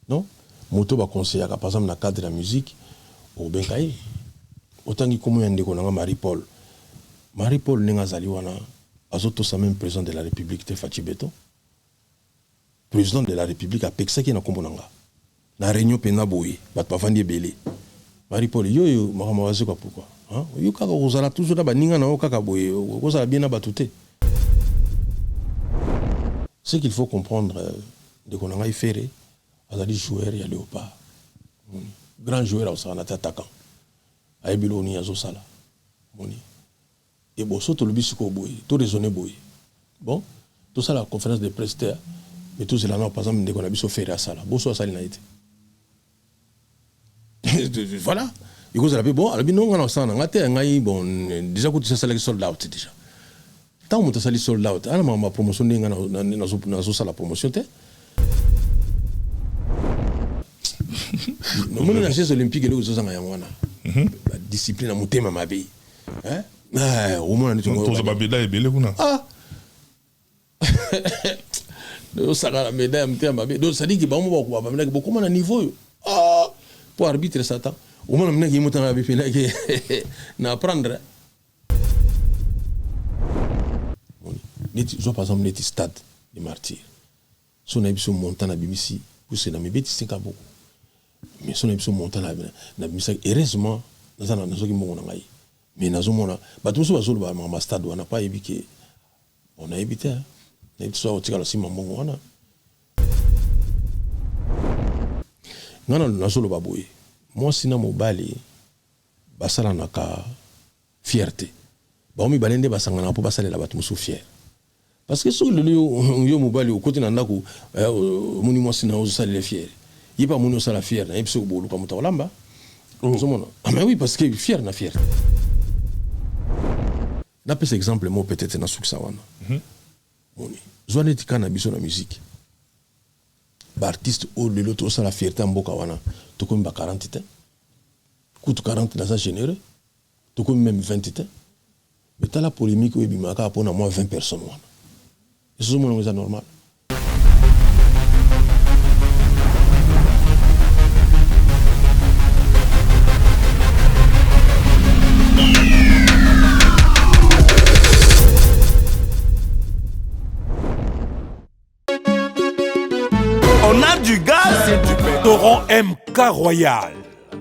Non? Moto va conseiller, par exemple, dans le cadre de la musique, au Benkaï. Autant que comme on a Marie-Paul. Marie-Paul n'est pas Azoto même président de la République de Fachi Beto. Président de la République a Peksa qui est dans Kombonanga. La réunion Penaboui, Batpafandi Belé. Marie-Paul, yo, Maramawazé, pourquoi? Yo, kaka, vous allez toujours là-bas, Ninga, na Okaka, Boye, vous allez bien abattuté. Ce qu'il faut comprendre, de Konanga Ferré, il y a des joueurs, il y a Léopard. Grand joueur, il y a attaquant. Il y a Biloni, il y a Zosala. Et bon, surtout le bisco boy, tout raisonné boy. Bon, tout ça la conférence de presse, mais tout cela, par exemple, dès qu'on a bisco Ferré à ça, bon, soit ça, il n'a été. Voilà. Il cause la paix. Bon, alors non, on a ça, on a été, bon, déjà que tu sais ça, les sold out déjà. Tant que tu sais les sold out, alors ma promotion n'est pas dans la promotion. Nous sommes dans les Jeux Olympiques et nous sommes la discipline à monter ma vie. Hein? Au moins, nous sommes médaille belle ou non? Ah! Nous sommes la médaille à monter ma vie. Donc ça dit que beaucoup de niveau. Ah! Pour arbitrer ça, au moins, nous sommes apprendre. Par exemple, les stades des martyrs. Si on a besoin de monter à Bimisi, vous savez, mais c'est un peu. Mais si on a besoin de monter à Bimisi, heureusement, nous avons besoin de monter à Bimisi. Mais nous avons besoin de monter à stade, on n'a pas évité. On a évité. On a évité aussi à la Sima Mongoana. Nous avons besoin de monter. Moi, si nous mobali, basala naka fierté. Ba mi balende basanga na po basala la batu fier. Parce que sur le yo mobali au côté nandako moni moi sina ozo sala fier. Il pas moni sala fier na episo bolu comme tolamba. Ah mais oui parce que fier na fier. Na pese exemple moi peut-être na suksa wana. Moni. Zone tikana biso na musique. Ba artiste au de l'autre sala fierté mboka wana. Tu comme 40 ans. Coûte 40 dans sa généreux. Tu comme même 20 ans. Mais tu as la polémique où il y a moins 20 personnes. Et c'est normal. On a du gaz et du pétrole. Restaurant MK Royal,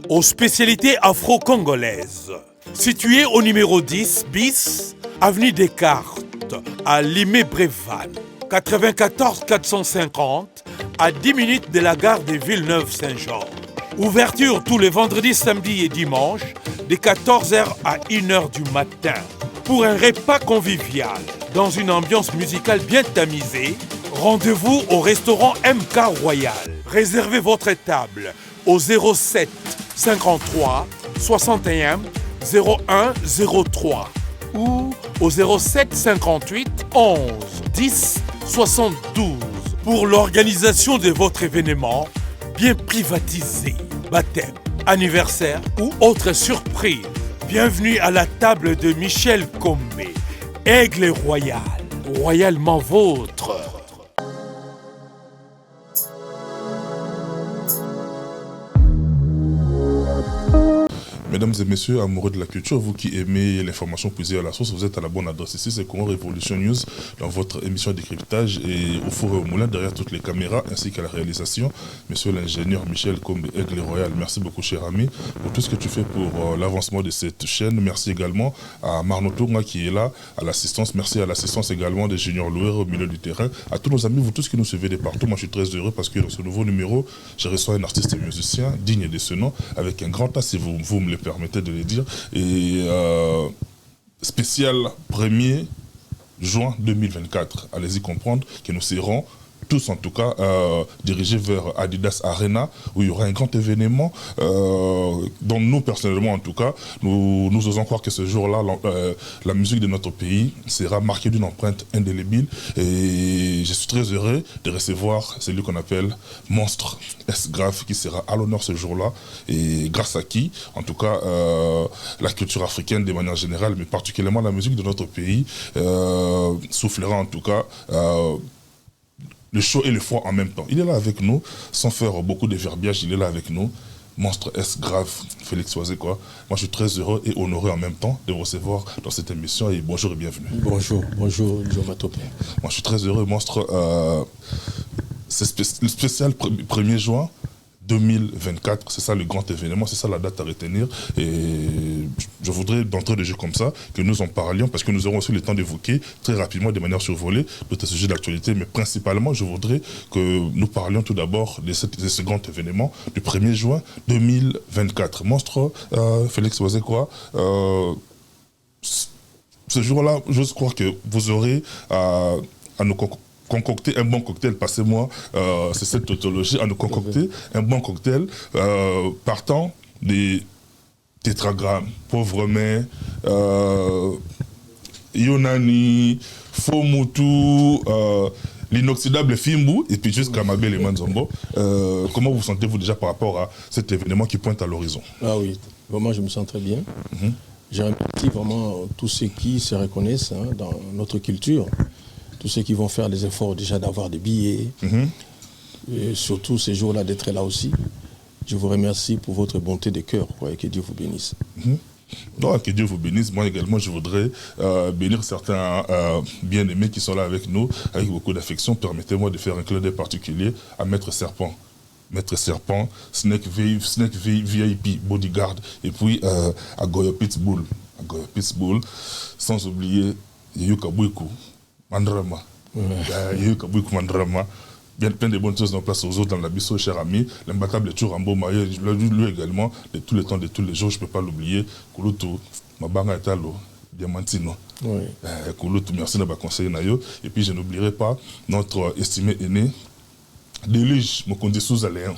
aux spécialités afro-congolaises. Situé au numéro 10 bis, avenue Descartes, à Limay-Brévannes, 94 450, à 10 minutes de la gare de Villeneuve-Saint-Jean. Ouverture tous les vendredis, samedis et dimanches, de 14h à 1h du matin. Pour un repas convivial, dans une ambiance musicale bien tamisée, rendez-vous au restaurant MK Royal. Réservez votre table au 07 53 61 01 03 ou au 07 58 11 10 72 pour l'organisation de votre événement bien privatisé, baptême, anniversaire ou autre surprise. Bienvenue à la table de Michel Combé, Aigle Royal, royalement vôtre. Mesdames et messieurs, amoureux de la culture, vous qui aimez l'information puisée à la source, vous êtes à la bonne adresse. Ici, c'est Congo Révolution News dans votre émission de décryptage et au four et au moulin, derrière toutes les caméras ainsi qu'à la réalisation. Monsieur l'ingénieur Michel Combé, Aigle Royal, merci beaucoup, cher ami, pour tout ce que tu fais pour l'avancement de cette chaîne. Merci également à Marno Tourna qui est là, à l'assistance. Merci à l'assistance également des Junior Louer au milieu du terrain. À tous nos amis, vous tous qui nous suivez de partout, moi je suis très heureux parce que dans ce nouveau numéro, je reçois un artiste et musicien digne de ce nom, avec un grand tas, si vous me le permettez de le dire, et spécial 1er juin 2024. Allez-y comprendre que nous serons tous en tout cas dirigés vers Adidas Arena où il y aura un grand événement dont nous personnellement en tout cas nous osons croire que ce jour-là la musique de notre pays sera marquée d'une empreinte indélébile et je suis très heureux de recevoir celui qu'on appelle Monstre S Grave qui sera à l'honneur ce jour-là et grâce à qui en tout cas la culture africaine de manière générale mais particulièrement la musique de notre pays soufflera en tout cas le chaud et le froid en même temps. Il est là avec nous, sans faire beaucoup de verbiage, il est là avec nous. Monstre S grave, Félix Oisé quoi. Moi je suis très heureux et honoré en même temps de vous recevoir dans cette émission et bonjour et bienvenue. Bonjour Joe Matopé. Moi je suis très heureux, Monstre. C'est le spécial 1er juin 2024, c'est ça le grand événement, c'est ça la date à retenir. Et je voudrais d'entrée de jeu comme ça que nous en parlions parce que nous aurons aussi le temps d'évoquer très rapidement de manière survolée d'autres sujets d'actualité, mais principalement je voudrais que nous parlions tout d'abord de ce grand événement du 1er juin 2024. Monstre, Félix Oisé quoi, ce jour-là, j'ose croire que vous aurez à nous concocter un bon cocktail, passez-moi, c'est cette tautologie, à nous concocter un bon cocktail partant des tétragrammes, pauvre main, Yonani, Fomutu, l'inoxydable Fimbu, et puis jusqu'à Mabel et Manzombo. Comment vous sentez-vous déjà par rapport à cet événement qui pointe à l'horizon? Ah oui, vraiment je me sens très bien. Je remercie vraiment tous ceux qui se reconnaissent dans notre culture. Tous ceux qui vont faire des efforts déjà d'avoir des billets, et surtout ces jours-là d'être là aussi. Je vous remercie pour votre bonté de cœur et que Dieu vous bénisse. Non, que Dieu vous bénisse. Moi également, je voudrais bénir certains bien-aimés qui sont là avec nous, avec beaucoup d'affection. Permettez-moi de faire un clin d'œil particulier à Maître Serpent. Maître Serpent, Snake VIP, Bodyguard, et puis à Goyo Pitbull. Sans oublier Yuka Bouikou. Mandrama. Mandrama. Bien plein de bonnes choses en place aux autres dans l'Abisso, cher ami. L'imbattable Tourambo Maye, je l'ai vu lui également, de tous les temps, de tous les jours, je ne peux pas l'oublier. Kouloutou, Mabanga Etalo, Diamantino. Kouloutou, merci de ma conseiller Nayo. Et puis je n'oublierai pas notre estimé aîné, Délige, Mokondi Sous-Aléen.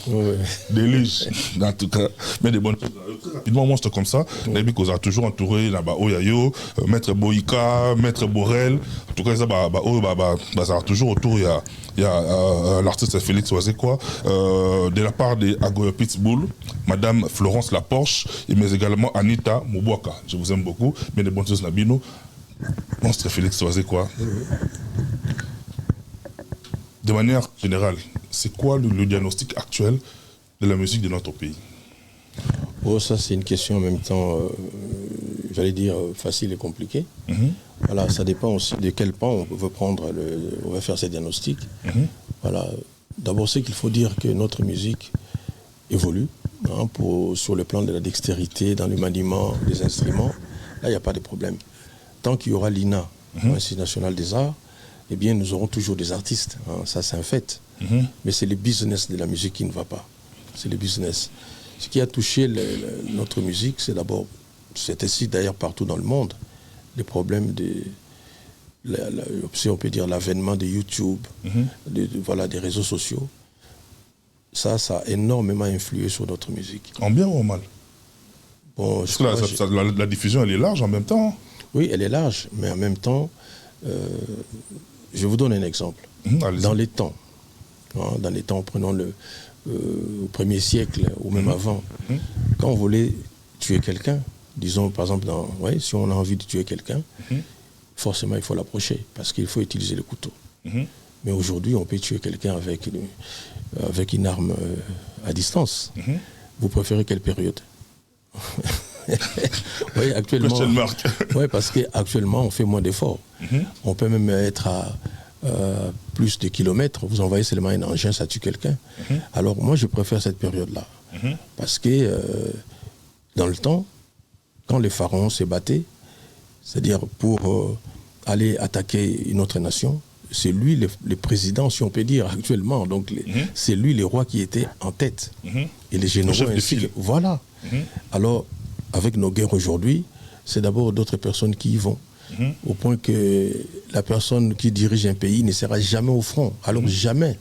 Délige, en tout cas, mais des bonnes choses. Très rapidement, Monstre comme ça, Nabi qu'on a toujours entouré, Oyayo, Maître Boïka, Maître Borel. En tout cas, ça va toujours autour, il y a l'artiste Félix Oisé quoi, de la part de Agoyo Pitbull, Madame Florence Laporche, mais également Anita Moubouaka. Je vous aime beaucoup, mais des bonnes choses, Nabino. Monstre Félix Oisé quoi. De manière générale, c'est quoi le diagnostic actuel de la musique de notre pays? Oh, ça c'est une question en même temps, j'allais dire, facile et compliquée. Voilà, ça dépend aussi de quel pan on veut prendre, on va faire ces diagnostics. Voilà. D'abord, c'est qu'il faut dire que notre musique évolue sur le plan de la dextérité, dans le maniement des instruments. Là, il n'y a pas de problème. Tant qu'il y aura l'INA, l'Institut national des arts, eh bien, nous aurons toujours des artistes. Ça, c'est un fait. Mais c'est le business de la musique qui ne va pas. C'est le business. Ce qui a touché notre musique, c'est d'abord, c'est ainsi d'ailleurs partout dans le monde, les problèmes si on peut dire l'avènement de YouTube, des réseaux sociaux. Ça a énormément influé sur notre musique. En bien ou en mal? Bon, parce que la diffusion, elle est large en même temps. Oui, elle est large, mais en même temps, je vous donne un exemple. Dans les temps, prenons au 1er siècle ou même avant, quand on voulait tuer quelqu'un, disons par exemple, si on a envie de tuer quelqu'un, forcément il faut l'approcher parce qu'il faut utiliser le couteau. Mais aujourd'hui, on peut tuer quelqu'un avec une arme à distance. Vous préférez quelle période? Oui, actuellement. Oui, parce qu'actuellement, on fait moins d'efforts. On peut même être à plus de kilomètres. Vous envoyez seulement un engin, ça tue quelqu'un. Alors, moi, je préfère cette période-là. Parce que dans le temps, quand les pharaons se battaient, c'est-à-dire pour aller attaquer une autre nation, c'est lui le président, si on peut dire, actuellement. Donc, c'est lui le roi qui était en tête. Et les généraux ainsi que, voilà. Alors, avec nos guerres aujourd'hui, c'est d'abord d'autres personnes qui y vont. Au point que la personne qui dirige un pays ne sera jamais au front. Alors, jamais.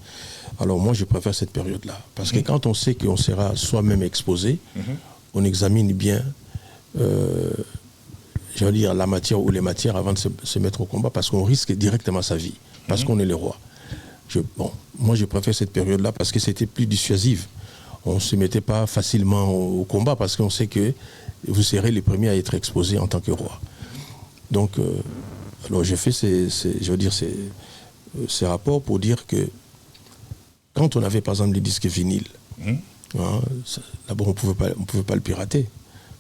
Alors, moi, je préfère cette période-là. Parce que quand on sait qu'on sera soi-même exposé, on examine bien, je veux dire, la matière ou les matières avant de se mettre au combat, parce qu'on risque directement sa vie. Parce qu'on est le roi. Moi, je préfère cette période-là parce que c'était plus dissuasif. On ne se mettait pas facilement au combat parce qu'on sait que vous serez les premiers à être exposés en tant que roi. Donc, alors je fais ces rapports pour dire que Quand on avait par exemple les disques vinyles, d'abord on pouvait pas le pirater.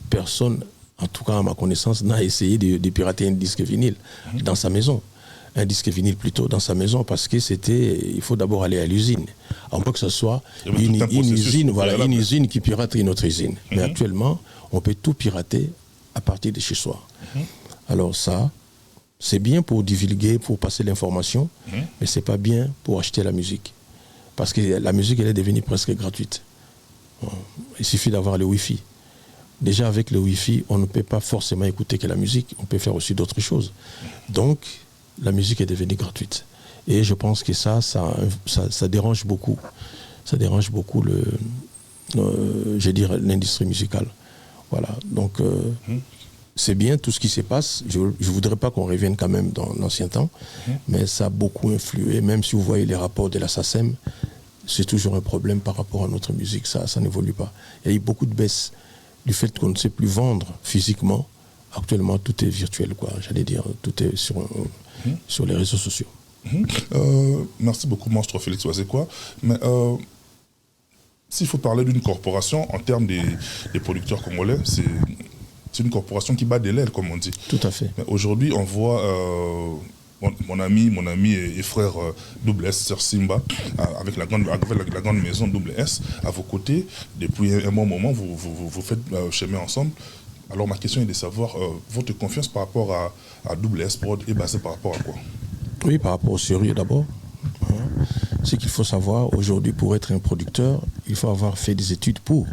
Personne, en tout cas à ma connaissance, n'a essayé de pirater un disque vinyle dans sa maison. Un disque vinyle plutôt dans sa maison, parce que il faut d'abord aller à l'usine. À moins que ce soit une usine qui pirate une autre usine. Mais actuellement, on peut tout pirater à partir de chez soi. Alors ça, c'est bien pour divulguer, pour passer l'information, mais c'est pas bien pour acheter la musique. Parce que la musique, elle est devenue presque gratuite. Il suffit d'avoir le Wi-Fi. Déjà, avec le Wi-Fi, on ne peut pas forcément écouter que la musique, on peut faire aussi d'autres choses. Donc, la musique est devenue gratuite. Et je pense que ça dérange beaucoup. Ça dérange beaucoup l'industrie musicale. Voilà. Donc, c'est bien tout ce qui se passe. Je ne voudrais pas qu'on revienne quand même dans l'ancien temps, mais ça a beaucoup influé. Même si vous voyez les rapports de la SACEM, c'est toujours un problème par rapport à notre musique. Ça n'évolue pas. Il y a eu beaucoup de baisses du fait qu'on ne sait plus vendre physiquement. Actuellement, tout est virtuel, quoi. J'allais dire, tout est sur les réseaux sociaux. Merci beaucoup, Monstre Félix Wazekwa. Mais s'il faut parler d'une corporation en termes des producteurs congolais, c'est une corporation qui bat de l'aile, comme on dit. Tout à fait. Mais aujourd'hui, on voit mon ami et frère Double S, Sir Simba, avec la grande maison Double S, à vos côtés. Depuis un bon moment, vous faites chemin ensemble. Alors ma question est de savoir, votre confiance par rapport à Double S Prod est basée par rapport à quoi? Oui, par rapport au sérieux d'abord. Ce qu'il faut savoir, aujourd'hui, pour être un producteur, il faut avoir fait des études pour,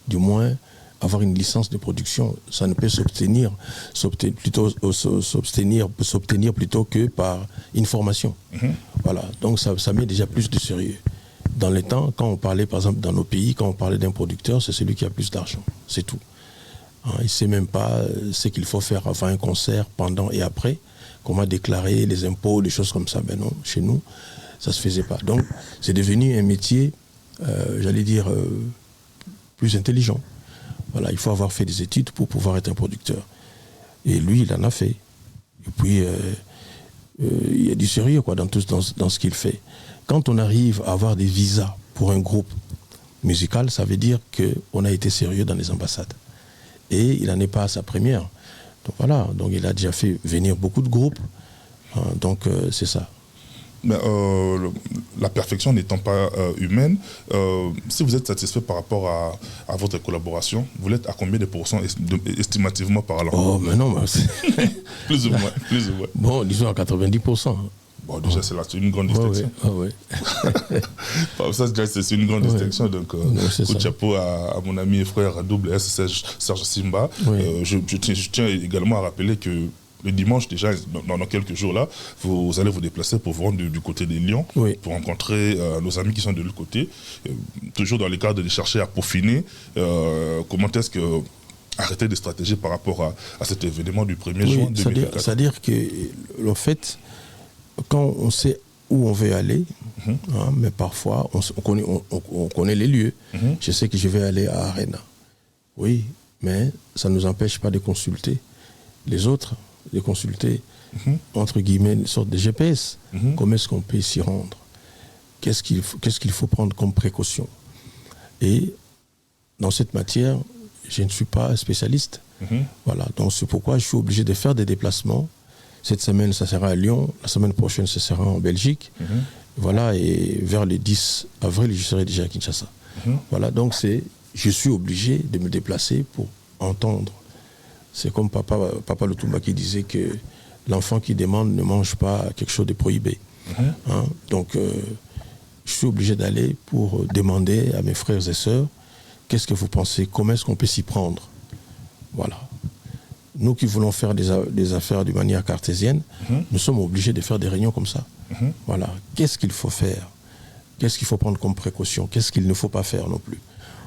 du moins, avoir une licence de production. Ça ne peut s'obtenir plutôt que par une formation. Voilà, donc ça met déjà plus de sérieux. Dans les temps, quand on parlait, par exemple, dans nos pays, quand on parlait d'un producteur, c'est celui qui a plus d'argent. C'est tout. Il ne sait même pas ce qu'il faut faire avant un concert, pendant et après, comment déclarer les impôts, des choses comme ça. Ben non, chez nous, ça ne se faisait pas. Donc, c'est devenu un métier, j'allais dire, plus intelligent. Voilà, il faut avoir fait des études pour pouvoir être un producteur. Et lui, il en a fait. Et puis, il y a du sérieux quoi, dans ce qu'il fait. Quand on arrive à avoir des visas pour un groupe musical, ça veut dire qu'on a été sérieux dans les ambassades. Et il n'en est pas à sa première. Donc voilà, donc il a déjà fait venir beaucoup de groupes. Donc c'est ça. Mais, la perfection n'étant pas humaine, si vous êtes satisfait par rapport à votre collaboration, vous l'êtes à combien de pourcents estimativement parlant? Oh, mais non, plus ou moins. Bon, disons à 90%. Bon, déjà, c'est une grande distinction. Ouais. Ça, c'est une grande distinction. Donc, coup de chapeau à mon ami et frère Double S, Serge Simba. Je tiens également à rappeler que le dimanche, déjà, dans quelques jours là, vous allez vous déplacer pour vous rendre du côté des Lions, pour rencontrer nos amis qui sont de l'autre côté. Toujours dans le cadre de chercher à peaufiner comment est-ce que arrêter des stratégies par rapport à cet événement du 1er juin 2024. C'est-à-dire que le fait, quand on sait où on veut aller, mais parfois on connaît les lieux. Je sais que je vais aller à Arena. Oui, mais ça ne nous empêche pas de consulter les autres, de consulter, entre guillemets, une sorte de GPS. Comment est-ce qu'on peut s'y rendre? Qu'est-ce qu'il faut prendre comme précaution? Et dans cette matière, je ne suis pas spécialiste. Voilà, donc c'est pourquoi je suis obligé de faire des déplacements. Cette semaine, ça sera à Lyon. La semaine prochaine, ce sera en Belgique. Voilà, et vers le 10 avril, je serai déjà à Kinshasa. Voilà, donc je suis obligé de me déplacer pour entendre. C'est comme Papa Lutumba qui disait que l'enfant qui demande ne mange pas quelque chose de prohibé. Donc, je suis obligé d'aller pour demander à mes frères et sœurs qu'est-ce que vous pensez, comment est-ce qu'on peut s'y prendre. Voilà. Nous qui voulons faire des affaires de manière cartésienne, nous sommes obligés de faire des réunions comme ça. Voilà. Qu'est-ce qu'il faut faire? Qu'est-ce qu'il faut prendre comme précaution? Qu'est-ce qu'il ne faut pas faire non plus?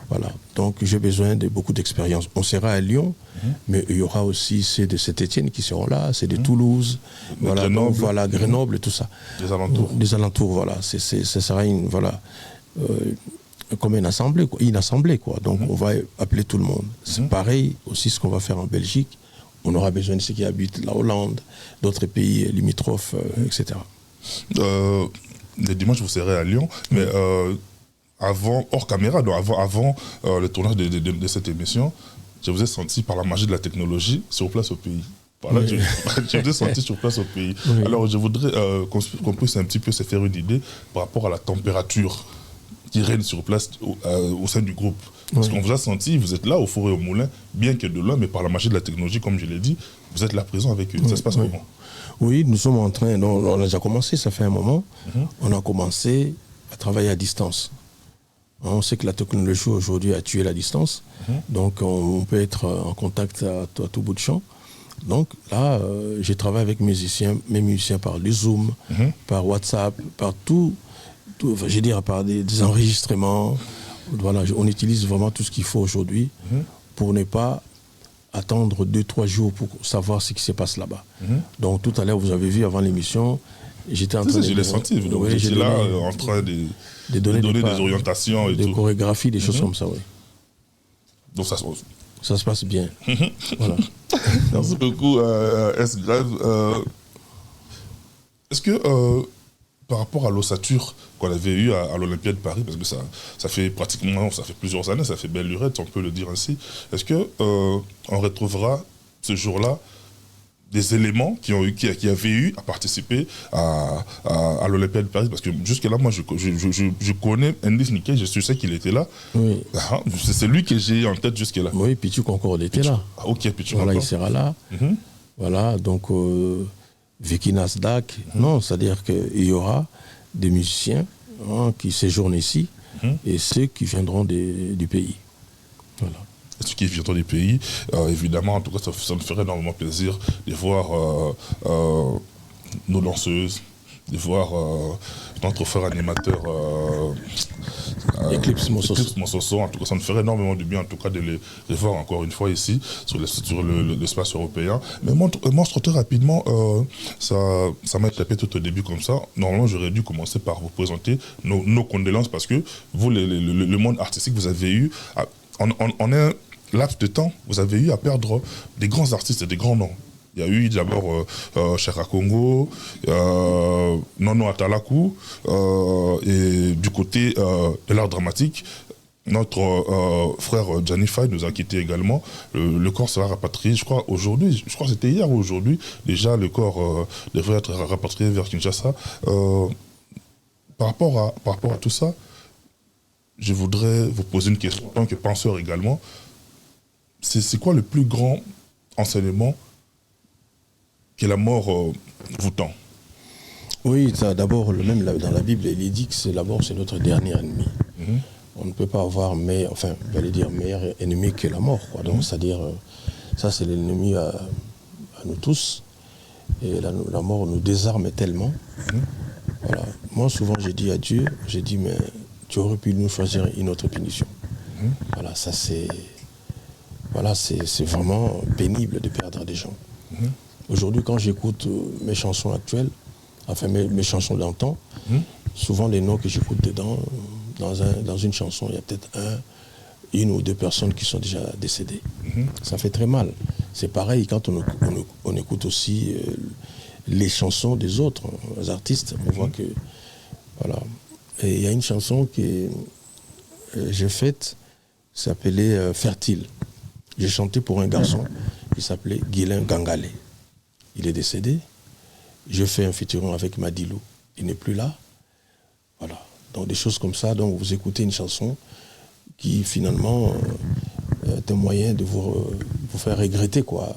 Voilà. Donc j'ai besoin de beaucoup d'expérience. On sera à Lyon, mais il y aura aussi ceux de Saint-Étienne qui seront là, c'est de Toulouse, voilà, Grenoble. donc, voilà, Grenoble et tout ça. Des alentours. Des alentours, voilà. Ce sera comme une assemblée, quoi. Donc on va appeler tout le monde. C'est pareil aussi ce qu'on va faire en Belgique. On aura besoin de ceux qui habitent la Hollande, d'autres pays limitrophes, etc. les dimanches, vous serez à Lyon, mais avant, hors caméra, donc avant le tournage de cette émission, je vous ai senti par la magie de la technologie sur place au pays. Voilà, oui. Je vous ai senti sur place au pays. Oui. Alors, je voudrais qu'on puisse un petit peu se faire une idée par rapport à la température qui règne sur place au sein du groupe. Parce qu'on vous a senti, vous êtes là au four et au moulin, bien que de loin, mais par la magie de la technologie, comme je l'ai dit, vous êtes là présent avec eux. Ça se passe comment? Oui, nous sommes en train, on a déjà commencé, ça fait un moment, on a commencé à travailler à distance. On sait que la technologie aujourd'hui a tué la distance, donc on peut être en contact à tout bout de champ. Donc là, j'ai travaillé avec mes musiciens par le Zoom, par WhatsApp, par tout je veux dire, par des enregistrements. Voilà, on utilise vraiment tout ce qu'il faut aujourd'hui pour ne pas attendre 2-3 jours pour savoir ce qui se passe là-bas. Donc tout à l'heure, vous avez vu avant l'émission, j'étais en train de... Je l'ai senti, donc j'étais là en train de donner des orientations et des tout. chorégraphies, des choses comme ça, oui. Donc ça se passe bien. Voilà. Merci beaucoup, S-Grave. Est-ce que... par rapport à l'ossature qu'on avait eue à l'Olympia de Paris, parce que ça fait plusieurs années, ça fait belle lurette, on peut le dire ainsi. Est-ce qu'on retrouvera ce jour-là des éléments qui avaient eu à participer à l'Olympia de Paris? Parce que jusque-là, moi, je connais Indice Nikkei, je sais qu'il était là. Oui. C'est lui que j'ai en tête jusque-là. Oui, Pichu Concorde était là. Ah, ok, Pichu Concorde. Voilà, il sera là. Voilà, donc... Vicky Nasdaq, non, c'est-à-dire qu'il y aura des musiciens qui séjournent ici et ceux qui viendront du pays. Voilà. Et ceux qui viendront du pays, évidemment, en tout cas, ça me ferait énormément plaisir de voir nos danseuses, de voir notre frère animateur Eclipse Monsoso. En tout cas, ça me ferait énormément du bien, en tout cas, de les voir encore une fois ici, sur l'espace européen. Mais moi, très rapidement, ça m'a tapé tout au début comme ça. Normalement, j'aurais dû commencer par vous présenter nos condoléances, parce que vous, le monde artistique, vous avez eu, en un laps de temps, vous avez eu à perdre des grands artistes et des grands noms. Il y a eu d'abord Chaka Congo, Nono Atalakou, et du côté de l'art dramatique, notre frère Gianni Faye nous a quittés également. Le corps sera rapatrié, je crois, aujourd'hui. Je crois que c'était hier ou aujourd'hui. Déjà, le corps devrait être rapatrié vers Kinshasa. Par rapport à tout ça, je voudrais vous poser une question en tant que penseur également. C'est quoi le plus grand enseignement que la mort vous tend? Oui, d'abord, même dans la Bible, il est dit que la mort, c'est notre dernier ennemi. On ne peut pas avoir meilleur ennemi que la mort, quoi. Donc, c'est-à-dire, ça, c'est l'ennemi à nous tous. Et la mort nous désarme tellement. Voilà. Moi, souvent, j'ai dit à Dieu, mais tu aurais pu nous choisir une autre punition. Voilà, ça, c'est vraiment pénible de perdre des gens. Aujourd'hui, quand j'écoute mes chansons actuelles, enfin mes chansons d'antan, souvent les noms que j'écoute dedans, dans une chanson, il y a peut-être une ou deux personnes qui sont déjà décédées. Ça fait très mal. C'est pareil quand on écoute aussi les chansons des autres artistes. On voit que... Voilà. Et il y a une chanson que j'ai faite, qui s'appelait Fertile. J'ai chanté pour un garçon qui s'appelait Guilain Gangalé. Il est décédé. Je fais un featuring avec Madilou. Il n'est plus là. Voilà. Donc des choses comme ça. Donc vous écoutez une chanson qui finalement est un moyen de vous faire regretter, quoi.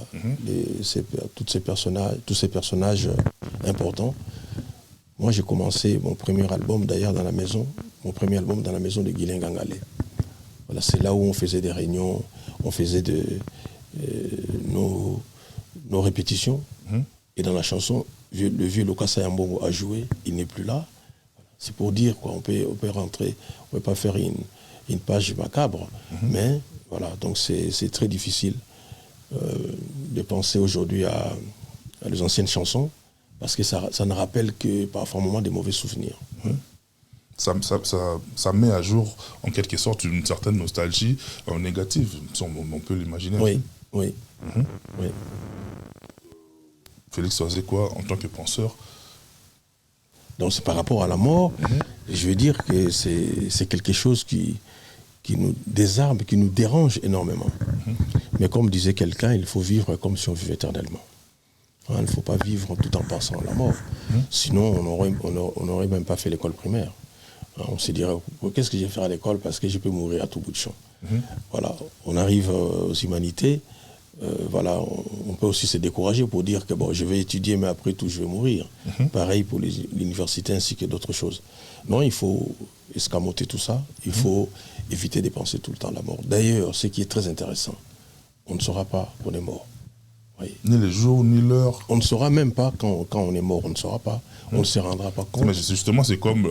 Tous ces personnages importants. Moi j'ai commencé mon premier album d'ailleurs dans la maison. Mon premier album dans la maison de Guilain Gangalé. Voilà, c'est là où on faisait des réunions, on faisait nos répétitions. Et dans la chanson, le vieux Lokasa Yambongo a joué, il n'est plus là. C'est pour dire, quoi, on peut rentrer, on ne peut pas faire une page macabre. Mais voilà, donc c'est très difficile de penser aujourd'hui à les anciennes chansons, parce que ça ne rappelle que parfois un moment des mauvais souvenirs. Ça met à jour en quelque sorte une certaine nostalgie négative, on peut l'imaginer. Oui. Oui. Félix Oazekwa, en tant que penseur, Donc c'est par rapport à la mort, je veux dire que c'est quelque chose qui nous désarme, qui nous dérange énormément. Mais comme disait quelqu'un, il faut vivre comme si on vivait éternellement. Il ne faut pas vivre tout en pensant à la mort. Sinon, on n'aurait même pas fait l'école primaire. On se dirait, qu'est-ce que je vais faire à l'école parce que je peux mourir à tout bout de champ. Voilà, on arrive aux humanités, voilà, on peut aussi se décourager pour dire que bon, je vais étudier, mais après tout, je vais mourir. Pareil pour l'université ainsi que d'autres choses. Non, il faut escamoter tout ça, il faut éviter de penser tout le temps à la mort. D'ailleurs, ce qui est très intéressant, on ne saura pas qu'on est mort. Oui. Ni les jours, ni l'heure. On ne saura même pas quand on est mort, on ne saura pas. On ne se rendra pas compte. Mais justement, c'est comme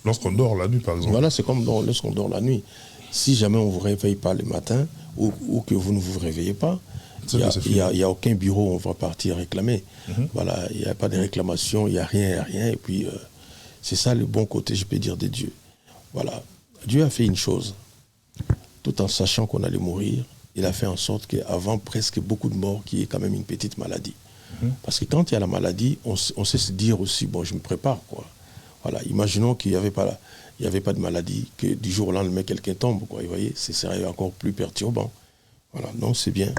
lorsqu'on dort la nuit, par exemple. Voilà, c'est comme lorsqu'on dort la nuit. Si jamais on ne vous réveille pas le matin ou que vous ne vous réveillez pas, il n'y a aucun bureau où on va partir réclamer. Voilà, il n'y a pas de réclamation, il n'y a rien. Et puis, c'est ça le bon côté, je peux dire, de Dieu. Voilà, Dieu a fait une chose. Tout en sachant qu'on allait mourir, il a fait en sorte qu'avant presque beaucoup de morts, qu'il y ait quand même une petite maladie. Parce que quand il y a la maladie, on sait se dire aussi, bon, je me prépare, quoi. Voilà, imaginons qu'il n'y avait pas de maladie, que du jour au lendemain, quelqu'un tombe, quoi. Vous voyez, ce serait encore plus perturbant. Voilà, donc c'est bien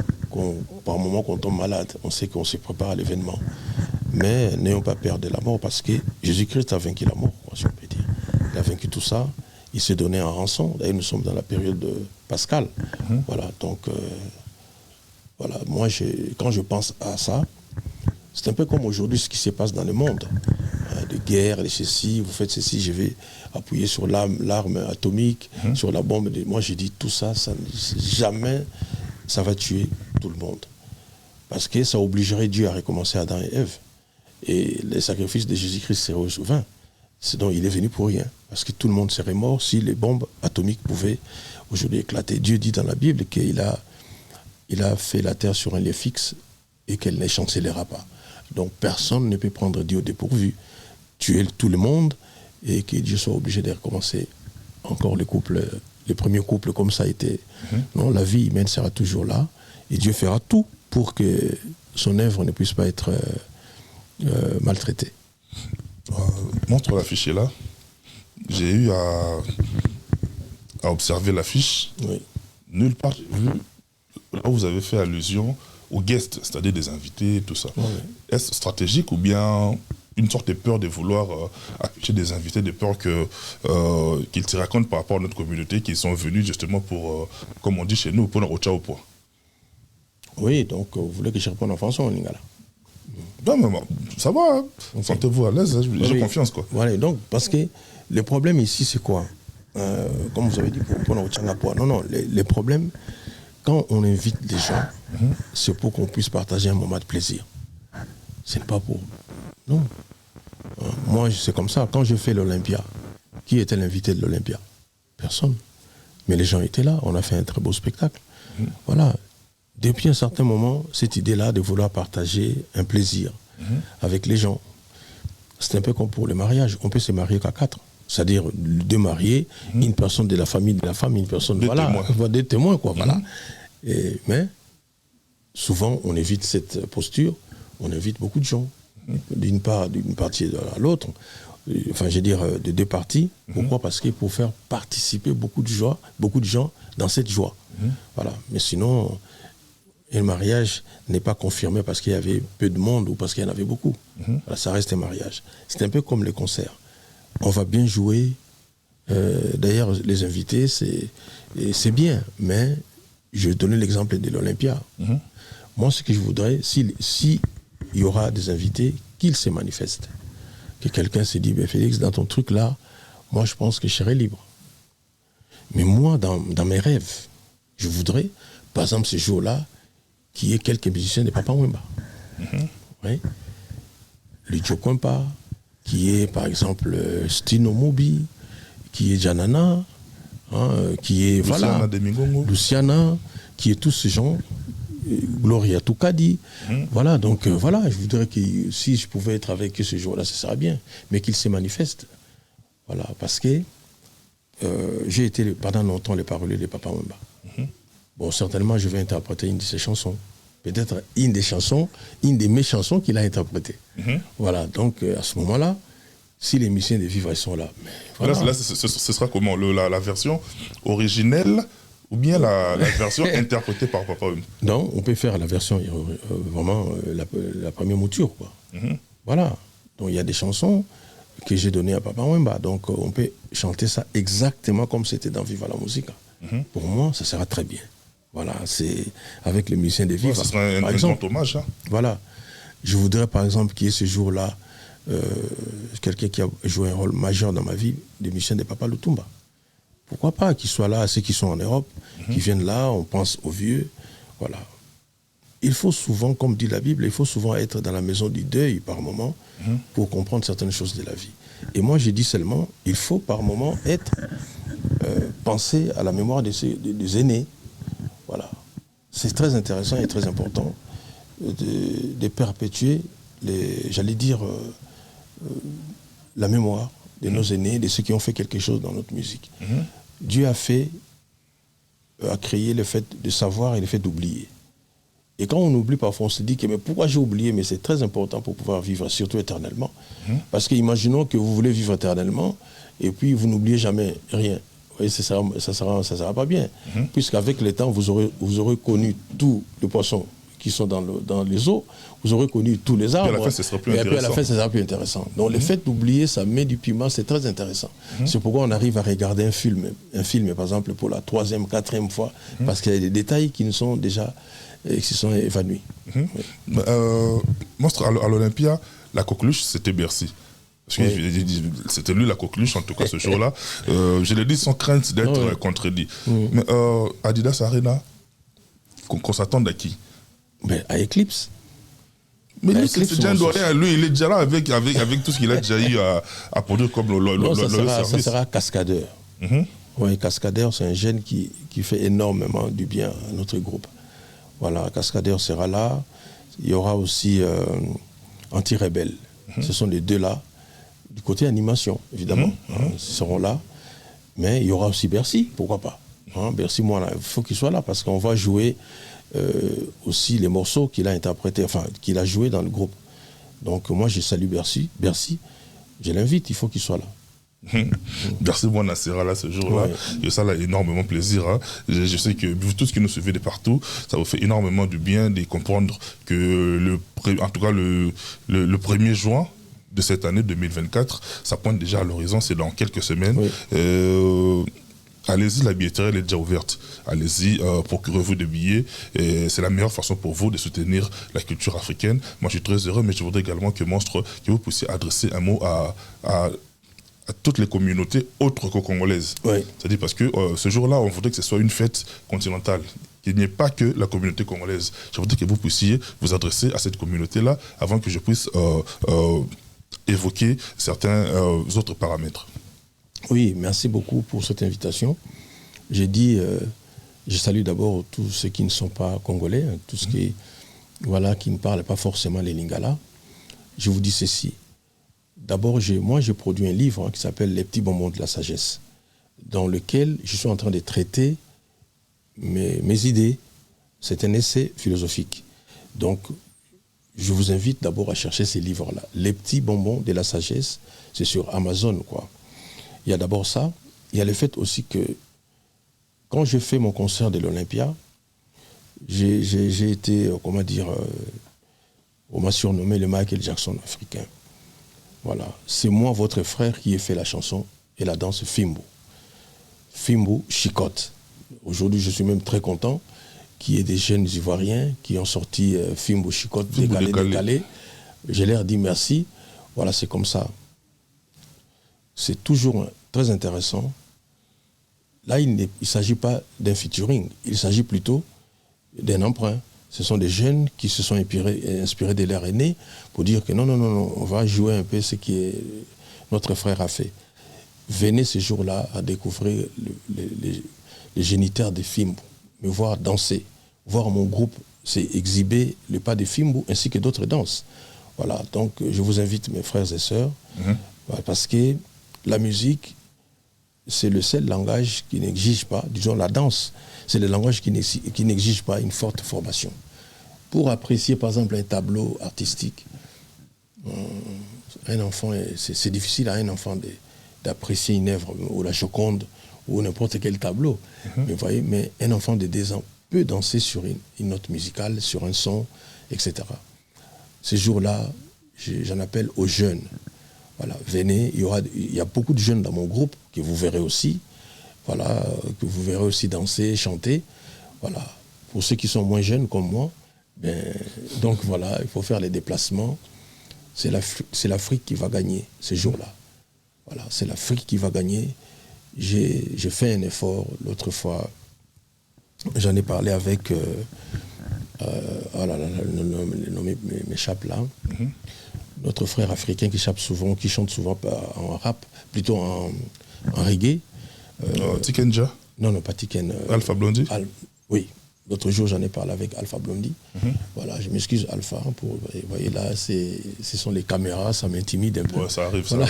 par moment qu'on tombe malade, on sait qu'on se prépare à l'événement. Mais n'ayons pas peur de la mort, parce que Jésus-Christ a vaincu la mort, quoi, si on peut dire. Il a vaincu tout ça, il s'est donné en rançon. D'ailleurs, nous sommes dans la période de Pascal. Voilà, donc, voilà, moi, quand je pense à ça, c'est un peu comme aujourd'hui ce qui se passe dans le monde. De guerre, de ceci, vous faites ceci, je vais appuyer sur l'arme atomique, sur la bombe. Moi, j'ai dit tout ça, jamais ça va tuer tout le monde. Parce que ça obligerait Dieu à recommencer Adam et Ève. Et les sacrifices de Jésus-Christ seraient vains. Sinon, il est venu pour rien. Parce que tout le monde serait mort si les bombes atomiques pouvaient aujourd'hui éclater. Dieu dit dans la Bible qu'il a fait la terre sur un lieu fixe et qu'elle ne chancellera pas. Donc personne ne peut prendre Dieu au dépourvu, tuer tout le monde et que Dieu soit obligé de recommencer encore les premiers couples comme ça a été. Non, la vie humaine sera toujours là et Dieu fera tout pour que son œuvre ne puisse pas être maltraitée. Montre l'affiche là. J'ai eu à observer l'affiche. Oui. Nulle part j'ai vu là où vous avez fait allusion aux guests, c'est-à-dire des invités, tout ça. Oui. Est-ce stratégique ou bien une sorte de peur de vouloir afficher des invités, de peur qu'ils se racontent par rapport à notre communauté, qu'ils sont venus justement pour, comme on dit chez nous, pour notre au point. Oui, donc vous voulez que je réponde en français ou en lingala? Non, mais ça va, hein. Okay. Sentez-vous à l'aise, j'ai confiance, quoi. Voilà, donc, parce que le problème ici, c'est quoi? Comme vous avez dit, pour notre poids. Non, les problèmes, quand on invite des gens, c'est pour qu'on puisse partager un moment de plaisir. Ce n'est pas pour... Non. Moi, c'est comme ça. Quand je fais l'Olympia, qui était l'invité de l'Olympia? Personne. Mais les gens étaient là. On a fait un très beau spectacle. Voilà. Depuis un certain moment, cette idée-là de vouloir partager un plaisir avec les gens, c'est un peu comme pour le mariage. On peut se marier qu'à 4. C'est-à-dire deux mariés, une personne de la famille de la femme, une personne... Des témoins, quoi. Voilà. Mais souvent, on évite cette posture. On invite beaucoup de gens. D'une partie à l'autre. Enfin, je veux dire, de deux parties. Pourquoi? Parce que pour faire participer beaucoup de gens dans cette joie. Voilà. Mais sinon, un mariage n'est pas confirmé parce qu'il y avait peu de monde ou parce qu'il y en avait beaucoup. Voilà, ça reste un mariage. C'est un peu comme les concerts. On va bien jouer. D'ailleurs, les invités, c'est bien. Mais je vais donner l'exemple de l'Olympia. Moi, ce que je voudrais, si il y aura des invités, qu'ils se manifestent. Que quelqu'un se dit, ben Félix, dans ton truc là, moi je pense que je serai libre. Mais moi, dans mes rêves, je voudrais, par exemple, ce jour-là, qu'il y ait quelques musiciens de Papa Wemba. Oui. Le Djokompa, qui est par exemple Stino Mobi, qui est Janana, qui est Luciana Demigongo. Luciana, qui est tous ces gens. Gloria Toukadi. Voilà, donc voilà, je voudrais que si je pouvais être avec eux ce jour-là, ce serait bien, mais qu'ils se manifestent. Voilà, parce que j'ai été pendant longtemps le parolier de Papa Wemba. Bon, certainement, je vais interpréter une de ses chansons. Peut-être une de mes chansons qu'il a interprétées. Voilà, donc à ce moment-là, Si les musiciens de vivre, ils sont là. Mais voilà. Là, ce sera comment la version originelle ou bien la version interprétée par Papa Wemba? Non, on peut faire la version vraiment la première mouture, quoi. Voilà. Donc il y a des chansons que j'ai données à Papa Wemba. Donc on peut chanter ça exactement comme c'était dans Viva la Musica. Pour moi, ça sera très bien. Voilà, c'est avec les musiciens de Viva. Ce sera un grand hommage. Hein. Voilà. Je voudrais par exemple qu'il y ait ce jour-là quelqu'un qui a joué un rôle majeur dans ma vie, des musiciens de Papa Lutumba. Pourquoi pas qu'ils soient là, ceux qui sont en Europe, qui viennent là, on pense aux vieux. Voilà. Il faut souvent, comme dit la Bible, il faut souvent être dans la maison du deuil par moment pour comprendre certaines choses de la vie. Et moi, j'ai dit seulement, il faut par moment penser à la mémoire des aînés. Voilà. C'est très intéressant et très important de perpétuer, la mémoire de nos aînés, de ceux qui ont fait quelque chose dans notre musique. Dieu a créé le fait de savoir et le fait d'oublier. Et quand on oublie, parfois on se dit que mais pourquoi j'ai oublié? Mais c'est très important pour pouvoir vivre, surtout éternellement. Parce que imaginons que vous voulez vivre éternellement et puis vous n'oubliez jamais rien. Oui, ça sera pas bien. Puisqu'avec le temps, vous aurez connu tous les poissons qui sont dans les eaux, vous aurez connu tous les arbres. Et à la fin, ce sera plus et intéressant. puis à la fin, ça sera plus intéressant. Donc le fait d'oublier, ça met du piment, c'est très intéressant. C'est pourquoi on arrive à regarder un film, par exemple, pour la 3e, 4e fois, parce qu'il y a des détails qui sont évanouis. Monstre, à l'Olympia, la coqueluche, c'était Bercy. C'était lui la coqueluche, en tout cas ce jour-là. Je l'ai dit sans crainte d'être contredit. Mais Adidas Arena, qu'on s'attende à qui? À Eclipse. Mais lui, c'est déjà un doyen. Lui, il est déjà là avec tout ce qu'il a déjà eu à produire comme ça sera Cascadeur. Oui, Cascadeur, c'est un jeune qui fait énormément du bien à notre groupe. Voilà, Cascadeur sera là. Il y aura aussi Anti-Rebelle. Ce sont les deux là. Du côté animation, évidemment, ils seront là. Mais il y aura aussi Bercy, pourquoi pas. Bercy, moi, il faut qu'il soit là parce qu'on va jouer aussi les morceaux qu'il a interprétés, enfin, qu'il a joués dans le groupe. Donc moi, je salue Bercy, je l'invite, il faut qu'il soit là. Bercy Moana sera là ce jour-là, et ça a énormément plaisir. Hein. Je sais que tout ce qui nous suivez de partout, ça vous fait énormément du bien de comprendre que en tout cas le 1er juin de cette année 2024, ça pointe déjà à l'horizon, c'est dans quelques semaines. Allez-y, la billetterie elle est déjà ouverte. Allez-y, procurez-vous des billets. C'est la meilleure façon pour vous de soutenir la culture africaine. Moi, je suis très heureux, mais je voudrais également que vous puissiez adresser un mot à toutes les communautés autres que congolaises. C'est-à-dire parce que ce jour-là, on voudrait que ce soit une fête continentale. Qu'il n'y ait pas que la communauté congolaise. Je voudrais que vous puissiez vous adresser à cette communauté-là avant que je puisse évoquer certains autres paramètres. Oui, merci beaucoup pour cette invitation. J'ai dit, je salue d'abord tous ceux qui ne sont pas congolais, tous ceux qui ne parlent pas forcément les lingala. Je vous dis ceci. D'abord, moi, j'ai produit un livre qui s'appelle Les petits bonbons de la sagesse, dans lequel je suis en train de traiter mes idées. C'est un essai philosophique. Donc, je vous invite d'abord à chercher ces livres-là. Les petits bonbons de la sagesse, c'est sur Amazon, quoi. Il y a d'abord ça. Il y a le fait aussi que quand j'ai fait mon concert de l'Olympia, j'ai été, on m'a surnommé le Michael Jackson africain. Voilà. C'est moi, votre frère, qui ai fait la chanson et la danse Fimbo. Fimbo chicote. Aujourd'hui, je suis même très content qu'il y ait des jeunes Ivoiriens qui ont sorti Fimbo chicote, décalé. Je leur dis merci. Voilà, c'est comme ça. C'est toujours très intéressant. Là, il ne s'agit pas d'un featuring, il s'agit plutôt d'un emprunt. Ce sont des jeunes qui se sont inspirés de leur aîné pour dire que non, on va jouer un peu ce que notre frère a fait. Venez ce jour-là à découvrir les géniteurs de Fimbo, me voir danser, voir mon groupe exhiber le pas de Fimbo ainsi que d'autres danses. Voilà, donc je vous invite, mes frères et sœurs, parce que la musique, c'est le seul langage qui n'exige pas, disons la danse, c'est le langage qui n'exige pas une forte formation. Pour apprécier par exemple un tableau artistique, Un enfant, c'est difficile à un enfant d'apprécier une œuvre, ou la Joconde, ou n'importe quel tableau. Mais vous voyez, mais un enfant de 2 ans peut danser sur une note musicale, sur un son, etc. Ces jours-là, j'en appelle aux jeunes. Voilà, venez, il y a beaucoup de jeunes dans mon groupe que vous verrez aussi, voilà, que vous verrez aussi danser, chanter. Voilà. Pour ceux qui sont moins jeunes comme moi, donc voilà, il faut faire les déplacements. C'est l'Afrique qui va gagner ces jours-là. Voilà, c'est l'Afrique qui va gagner. J'ai fait un effort l'autre fois. J'en ai parlé avec le nom m'échappe là. Notre frère africain qui chante souvent en rap, plutôt en reggae. Tikenja. Non, pas Tiken. Alpha Blondy. Oui. L'autre jour, j'en ai parlé avec Alpha Blondy. Voilà, je m'excuse Alpha. Vous voyez là, ce sont les caméras, ça m'intimide un peu. Ouais, ça arrive, voilà.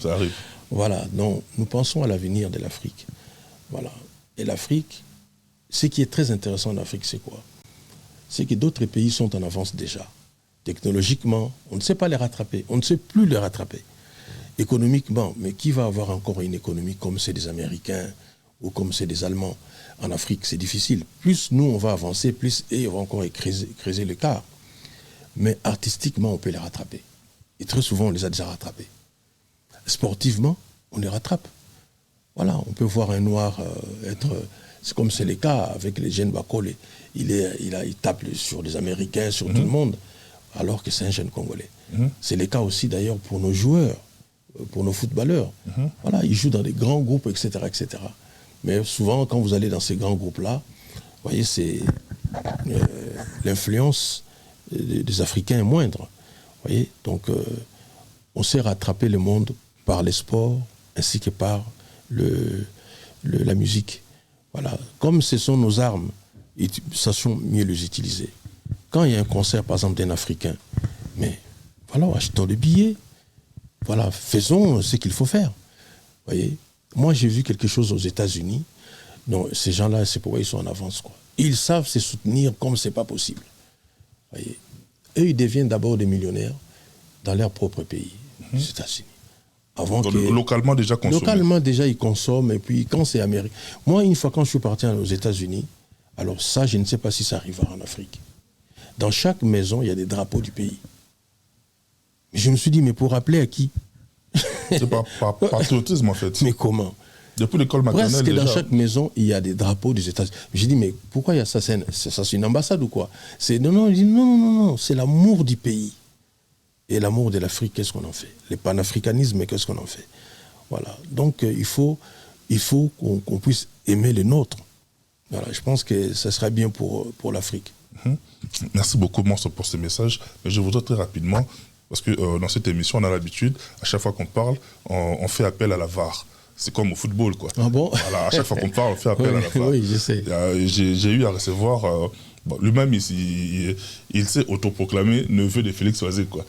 Ça arrive. Voilà, donc nous pensons à l'avenir de l'Afrique. Voilà. Et l'Afrique, ce qui est très intéressant en Afrique, c'est quoi? C'est que d'autres pays sont en avance déjà. Technologiquement, on ne sait pas les rattraper. On ne sait plus les rattraper. Économiquement, mais qui va avoir encore une économie comme c'est des Américains ou comme c'est des Allemands? En Afrique, c'est difficile. Plus nous, on va avancer, plus et on va encore creuser l'écart. Mais artistiquement, on peut les rattraper. Et très souvent, on les a déjà rattrapés. Sportivement, on les rattrape. Voilà, on peut voir un noir c'est comme c'est le cas avec les jeunes Bakole. Il tape sur les Américains, sur tout le monde, alors que c'est un jeune Congolais. C'est le cas aussi d'ailleurs pour nos joueurs, pour nos footballeurs. Voilà, ils jouent dans des grands groupes, etc., etc. Mais souvent, quand vous allez dans ces grands groupes-là, vous voyez, c'est l'influence des Africains est moindre. Vous voyez, donc on sait rattraper le monde par les sports ainsi que par la musique. Voilà. Comme ce sont nos armes, sachons mieux les utiliser. Quand il y a un concert, par exemple, d'un Africain, mais voilà, achetons le billet. Voilà, faisons ce qu'il faut faire. Vous voyez. Moi, j'ai vu quelque chose aux États-Unis. Non, ces gens-là, c'est pourquoi ils sont en avance, quoi. Ils savent se soutenir comme c'est pas possible. Vous voyez. Eux, ils deviennent d'abord des millionnaires dans leur propre pays, les États-Unis. Localement déjà consommé. Localement déjà, ils consomment. Et puis, quand c'est Amérique. Moi, une fois, quand je suis parti aux États-Unis, alors ça, je ne sais pas si ça arrivera en Afrique. Dans chaque maison, il y a des drapeaux du pays. Je me suis dit, mais pour rappeler à qui? C'est par patriotisme, en fait. Mais comment? Depuis l'école maternelle, presque déjà. dans chaque maison, il y a des drapeaux des États-Unis. J'ai dit, mais pourquoi il y a ça? C'est une ambassade ou quoi? Non, c'est l'amour du pays. Et l'amour de l'Afrique, qu'est-ce qu'on en fait? Le panafricanisme, qu'est-ce qu'on en fait? Voilà. Donc, il faut qu'on puisse aimer les nôtres. Voilà. Je pense que ça serait bien pour l'Afrique. Merci beaucoup, Monstre, pour ce message. Mais je voudrais très rapidement, parce que dans cette émission, on a l'habitude, à chaque fois qu'on parle, on fait appel à la VAR. C'est comme au football, quoi. Ah bon? Voilà, à chaque fois qu'on parle, on fait appel à la VAR. Oui, je sais. J'ai eu à recevoir... lui-même, il s'est autoproclamé neveu de Félix Oisé, quoi.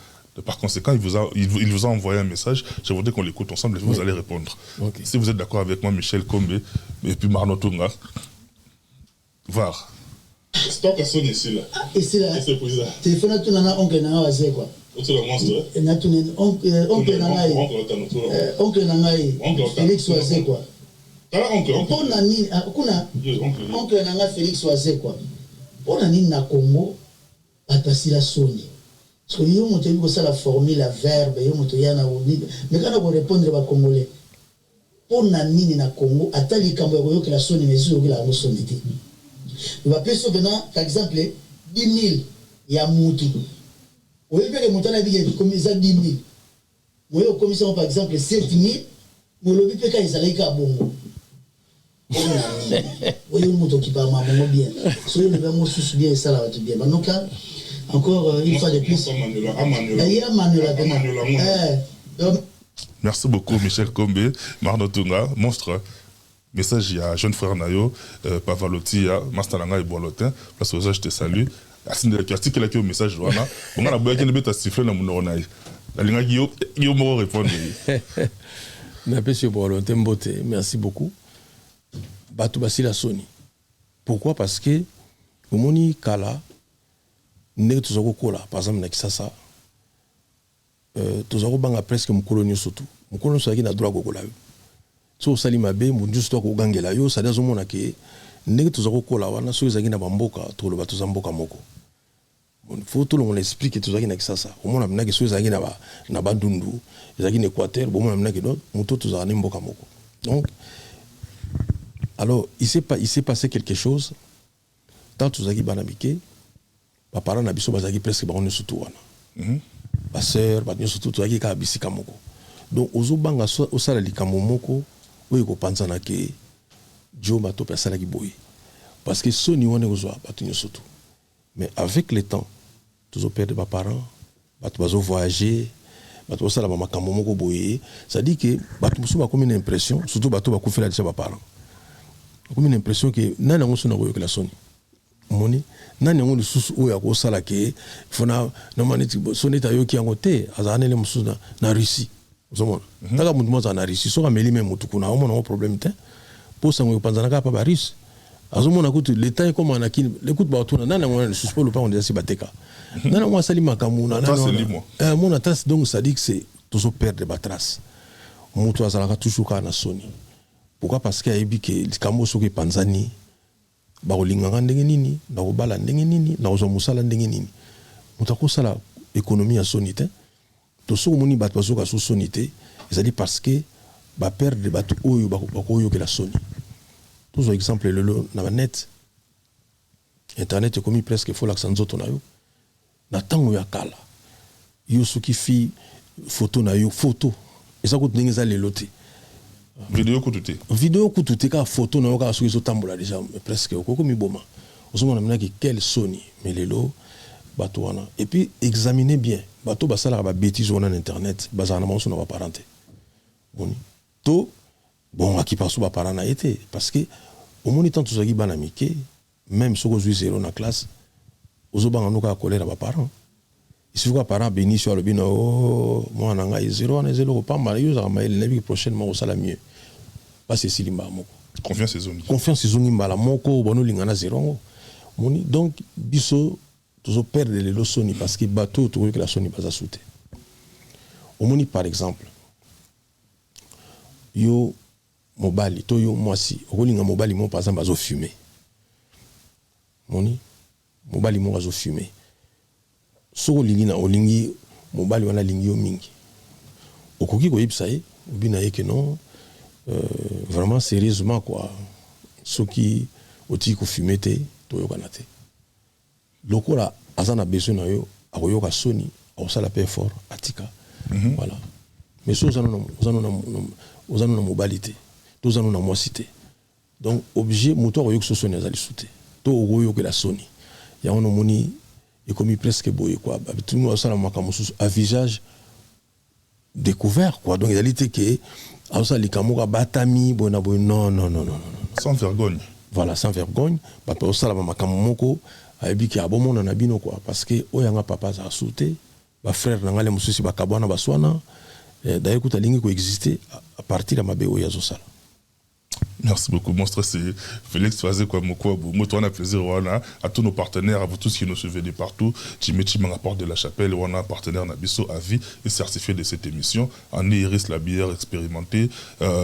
Par conséquent, il vous a envoyé un message. Je voudrais qu'on l'écoute ensemble et vous allez répondre. Okay. Si vous êtes d'accord avec moi, Michel Kombe et puis Marno Tunga, VAR. Stock à son ici là. Ici là. C'est pour ça. Téléphone à tout nana oncle nana wazé quoi. C'est le monstre. Et na tout oncle nana. Oncle nana. Félix Oisé quoi. Oncle. Pour nani kuna. Oncle nana Félix Oisé quoi. Pour nani na Congo atasi la Sony. Parce que yo moto yiko ça la formule la verbe yo moto yana oni. Mais quand on répondre ba congolais. Pour nani na Congo atali kambo yo que la Sony mais yo que la Sony. Il va plus souvent, par exemple, 10 000, il y a Moutou. Vous voyez que Moutou a dit comme ça 10 000. Vous voyez, comme ça, par exemple, 7 000, vous voyez que ils allaient à Bongo. Vous voyez, Moutou qui parle bien. Soyez le même mot sous bien et ça là, bien. Maintenant, encore une fois de plus. Merci beaucoup, Michel Kombe, Marno Tunga, monstre. Message à jeune frère Nayo, Pavalotti, Mastalanga et Boalotin. Place aux je te salue. Asine de la article qui au message Joana. On a besoin de mettre siffler dans mon oreille. La ligne qui me répondre. Monsieur Boalotin Mbote, merci beaucoup. Batu Basila Sony. Pourquoi? Parce que au moni kala ne tuzoko kola par exemple na Kisasa. tozako banga presque mokolo nyonso tu mokolo nyonso azalaki na droit kokola yo so osali mabe moto nyonso to akogangela yo sadi azomona ke ndenge tozako kola wana soki ezalaki na bamboka toloba toza mboka moko fo tolongola explique tozalaki na kisasa omona minaki soki ezalaki na bandundu ezalaki na équateur bomona minaki no moto tozalaka ne mboka moko donc alors il s'est passé quelque chose tant tozalaki bana mike baparent na biso bazalaki presque bango nyonso tu wana baseur bato nyonso tu tozalaki kaka bisika moko donc ozobanga osala likambo moko oyo ekopanzana ke jo bato mpe asalaki boye parce que soni wana ekozwa bato nyonso tu mais avec le temps tozoperdre baparent bato bazovoyager bato basala bamakambo moko boye c'est-à-dire que bato mosusu bakomi na impression surtout bato bakufela deja baparent bakomi na impression ke nani yango so na koyokela soni moni nani yango lisusu oyo akosala ke fona namaneti soni ete ayoki yango te azala nele mosusu na Russie ozomona taka motu mo azala na Russie soki ameli me motu kuna aomona yango problème te mpo sango epanzanaka pa barusse azomona kutu l'état ekoma na kini lekutu baotuna nani yango wana lisusu mpo lopango ndeza si bateka nani yango asali makambo na mona trace donc ça dit que c'est tozoperdre batrace motu azalaka toujours kaka na soni pourquoi parce que ayebi ke likambo soki epanzani bakolinganga ndenge nini nakobala ndenge nini nakozwa mosala ndenge nini moto akosala économie ya soni te to soki omoni bato bazoka so soni te ezali parce que baperdre bato oyo bakoyokela soni tozwa exemple lelo na banet internet ekomi presque efolakisa nzoto na yo na ntango ya kala yo soki fi foto na yo foto eza kutu ndenge eza lelo te video kutu te kaka foto na yo kaka soki ezotambola déjà presque okomi boma ozomona minaki quel soni mais lelo bato wana et puis examinez bien bato basalaka babétise wana na internet bazala na bango na baparent te boni to bon akipa so baparent na ye te parce que omoni tant tozalaki bana mike même soki ozwi zéro na classe ozobanga no kaka kolera baparent isufi kaka parent bénisio alobi na o mwana na ngai zéro wana ezeli kopamba yo ozalaka mayele nayebi prochainement osala mieux pasi esili mbala moko confiance ezongi mbala moko banolingana zéro yango moni donc biso tozoperdre lelo soni parce que bato oyo tokoyokela soni baza su te omoni par exemple yo mobali to yo mwasi okolinga mobali mo par exemple azofume moni mobali mo azofume soko olingi na olingi mobali wana alingi yo mingi okoki koyebisa ye obi na ye ke non vraiment sérieusement quoi soki otiki kofume te toyokana te lokola aza na besoin na yo akoyoka soni akosala pe effort atika voilà mais so ozano na mobali te to ozano na mwasi te donc obligé moto akoyoka so soni azali su te to okoyokela soni yango nomoni ekomi presque boye quoi tout le monde asala makambo mosusu à visage découvert quoi donc ezali te ke azosala likambo ka batami boye na boye non sans vergogne voilà sans vergogne bato osala makambo moko ayebi ke abomona na bino quoi parce que oyo anga papa azala su te bafrère na ngai le mosusu bakabwana baswana d'ailleurs kuta alingi koexiste à partir ya mabe oyo azosala. Merci beaucoup. Mon stress, c'est Félix Toazé Kwamoko. Moi, on a plaisir à tous nos partenaires, à vous tous qui nous suivez de partout. Jimmy rapport de la Chapelle, on a un partenaire Nabiso à vie et certifié de cette émission. Annie Iris, la bière expérimentée.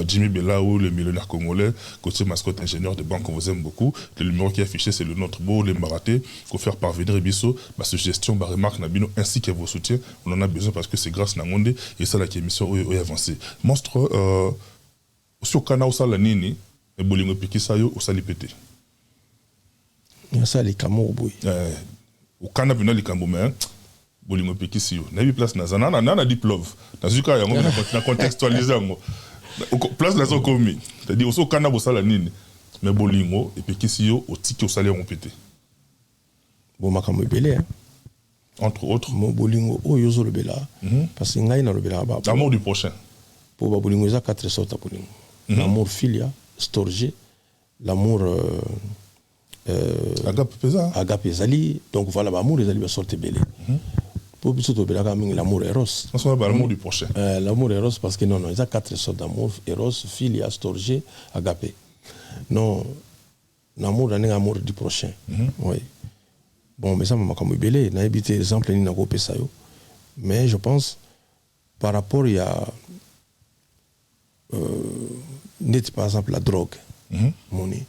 Jimmy Belaou, le millionnaire congolais. Côté mascotte ingénieur de banque, on vous aime beaucoup. Le numéro qui est affiché, c'est le nôtre beau, les Maraté. Qu'on faire parvenir Bisso, ma suggestion, ma remarque, Nabino, ainsi que vos soutiens. On en a besoin parce que c'est grâce à Nangondé et ça, la émission est avancée. Monstre, sur Kana Osala Nini, et bolingo pikisa yo osali pété. Ya ça les kamo boy. Au Kana bino les kamo mais bolingo pikisi yo. Na bi place na zana na diplôme. Na zuka yango na contextualiser yango. Place la zo komi. C'est-à-dire oso Kana bosala nini mais bolingo et pikisi yo otiki osali yango pété. Bon makambo belé hein. Entre autres mon bolingo oyo zo le bela parce que ngai na le bela ba. L'amour du prochain. Pour ba bolingo za 4 sortes bolingo. L'amour filia storgé, l'amour agape ezali donc voilà l'amour ezali ba sorte belé pour biso to belaka mingi l'amour eros ça va l'amour du prochain l'amour eros parce que non il y a 4 sortes d'amour eros philia storgé agape non l'amour d'un amour du prochain oui bon mais ça m'a comme belé na habité exemple ni na ko pesa yo mais je pense par rapport il y a par exemple la drogue. Moni.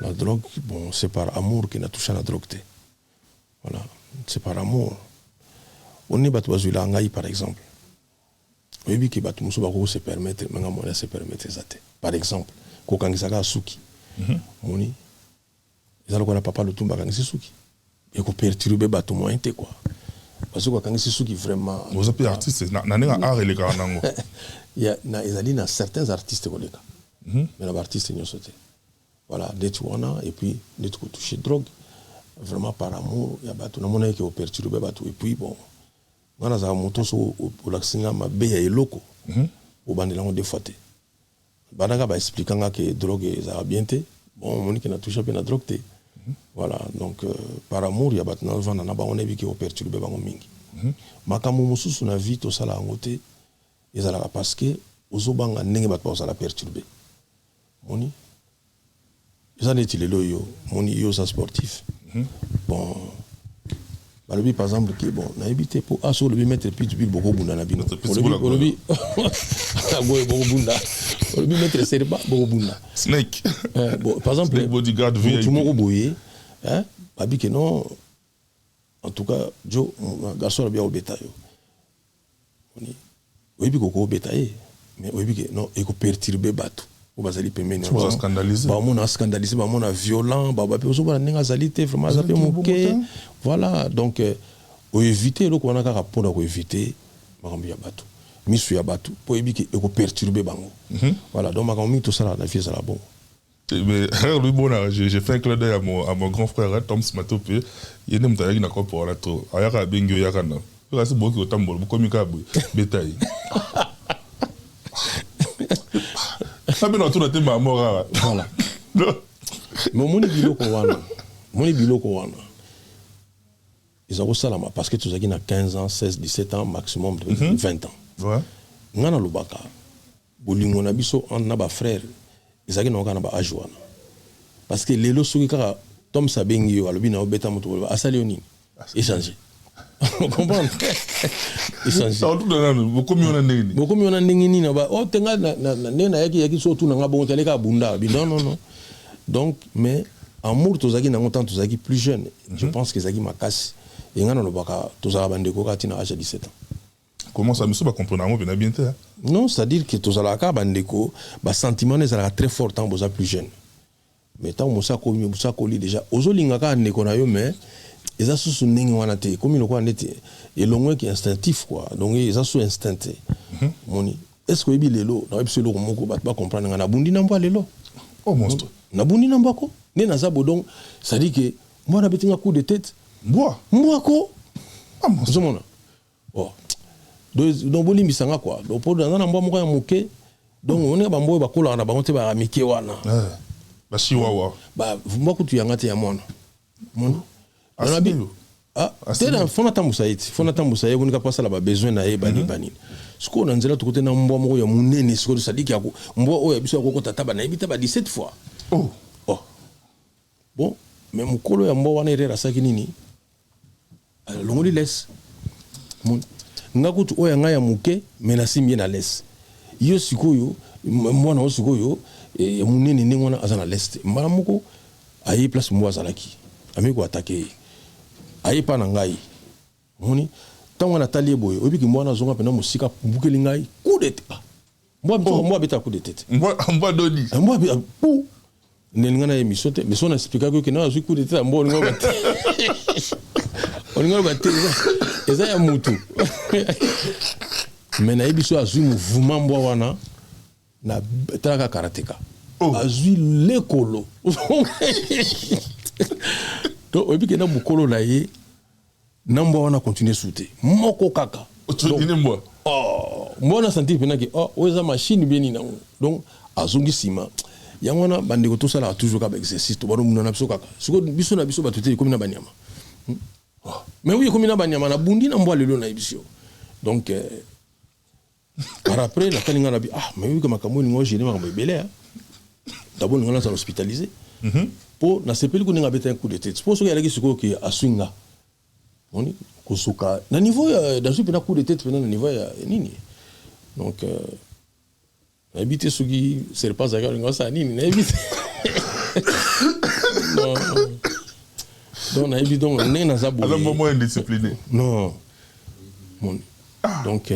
La drogue, bon, c'est par amour qu'on a touché à la drogue. Voilà, c'est par amour. On est battu à Ngaï, par exemple. Oui, qui battu Moussou Bako se permettre, mais on se permettre ça. Par exemple, Kokangisaka Suki. Moni. Ils ont papa le Tumba Kangisi Suki. Et qu'on perturbe battu moins, quoi. Parce que Kangisi Suki vraiment. Vous avez artiste, n'en art et les gars. Il y a certains artistes qui mais les artistes ils ont sauté. Voilà, des tuana et puis des trucs toucher drogue. Vraiment par amour, il y a battu na monnaie qui au perturbé battu et puis bon. On a ça moto sur au l'accident ma beya et loco. Au bandela on défaité. Banaga ba expliquant que drogue ça a bien été. Bon, mon qui n'a touché pas la drogue. Voilà, donc par amour, il y a battu na vana na ba on est qui au perturbé ba mingi. Makamu mususu na vie to sala ngote. Ils allaient parce que aux obanga n'engagent pas pour ça la perturber. Moni, ils en est-il là yo, moni yo ça sportif. Bon, bah le par exemple qui bon, n'a évité pour sur le mettre puis beaucoup bunda na bino. Le bi, beaucoup bunda. Le bi mettre c'est pas beaucoup bunda. Snake. Bon, par exemple, bodyguard VIP. Tout le monde boyé, hein? Babi que non. En tout cas, Joe, garçon bien au bétail. Moni. Oui, puis qu'on bétail, mais oui, puis non, il faut perturber bateau. On va s'allier permettre. On va scandaliser. Bah, on a scandalisé, bah, on a violent, bah, bah, puis on va n'enga zalité, vraiment, ça peut moquer. Voilà, donc, on éviter, donc, on a qu'à répondre, on éviter, bah, on a bateau. Mis sur bateau, pour éviter qu'il faut perturber bango. Voilà, donc, on a mis tout ça là, la vie, ça là, bon. Mais lui, bon, j'ai fait un clin d'œil à mon grand frère, Tom Smatopé. Il y a un petit peu de pour la tour. Il y a un peu de temps. C'est bon que tu as comme un bétail. Ça me tout le temps mort. Voilà. Mais mon biloko wana. Ils ont ça là parce que tu as 15 ans, 16, 17 ans maximum 20 ans. Ouais. Ngana lubaka. Bolingo na biso on na ba frère. Ils ont na ba ajwana. Parce que lelo soki kaka Tom Sabengi yo alobi na obeta moto asali oni. Échanger. Vous comprenez? Beaucoup mieux on a nini oh tenga na nena yaki surtout na ngabo teleka bunda non. Donc mais amour tozaki na ngota tozaki plus jeune. Je pense que zaki makasi. Et ngana no baka tozala bandeko kati na âge de 17 ans. Comment ça monsieur va comprendre amour bien bien non, c'est-à-dire que tozala ka bandeko ba sentiment les ala très fort tant boza plus jeune. Mais tant musa komi déjà ozolinga ka ndeko na yo mais ils ont sous n'engi wana te comme le quoi n'était et l'ongwe qui est instinctif quoi donc ils ont sous instincté moni est-ce que ibi lelo na ebi lelo moko ba comprendre na bundi na mbo lelo oh monstre na bundi na mbako ne na zabo donc ça dit que moi na betinga coup de tête moi ko ah monstre mona oh donc boli misanga quoi donc pour dans na mbo moko ya moke donc on est ba mbo ba kola na ba monte ba amike wana ba chihuahua ba mboko tu yanga te ya mona mona tena fona tambusaiti on ka pasa la ba besoin na ye bani siko na nzela tukote na mbwa moko ya munene siko sadiki yako mbwa oya biso yako tata ba na ibita ba 17 fois bon mais mukolo ya mbwa wana erera saki nini longoli laisse ngakutu oya ngaya muke menasi mie na laisse yo sikoyo mbwa na sikoyo ya munene ningona azana laisse mbala moko ayi place mbwa zalaki amiko attaquer ayi pa na ngai moni tango na tali boye obiki mwana zonga pena musika mbukeli ngai coup de tête moi beta coup de tête moi doni moi pou nelingana émission te mais son expliquer que na azui coup de tête mbo ngo bat on ngo bat eza ya mutu mais na ebiso azui mouvement mbo wana na traka karateka azui lekolo donc obi ke na mukolo na ye namba wana continuer souter moko kaka moi moi na senti pena ke oza machine bien na donc azongi sima yango na bandeko to sala toujours ka exercice to baro munana biso kaka siko biso na biso batute comme na banyama mais oui comme na banyama na bundi na mbwa lelo na ebisio donc par après la kalinga na bi mais oui comme makambo ni ngo gérer makambo belé d'abord ngana sa hospitalisé pour na sepeli ko ninga beta un coup de tête pour so yalaki siko ki aswinga oni kosuka na niveau dans un coup de tête na niveau ya nini donc habiter sugi c'est pas ça que ça nini na habiter non donc na habiter donc né na zabu alors moment indiscipliné non donc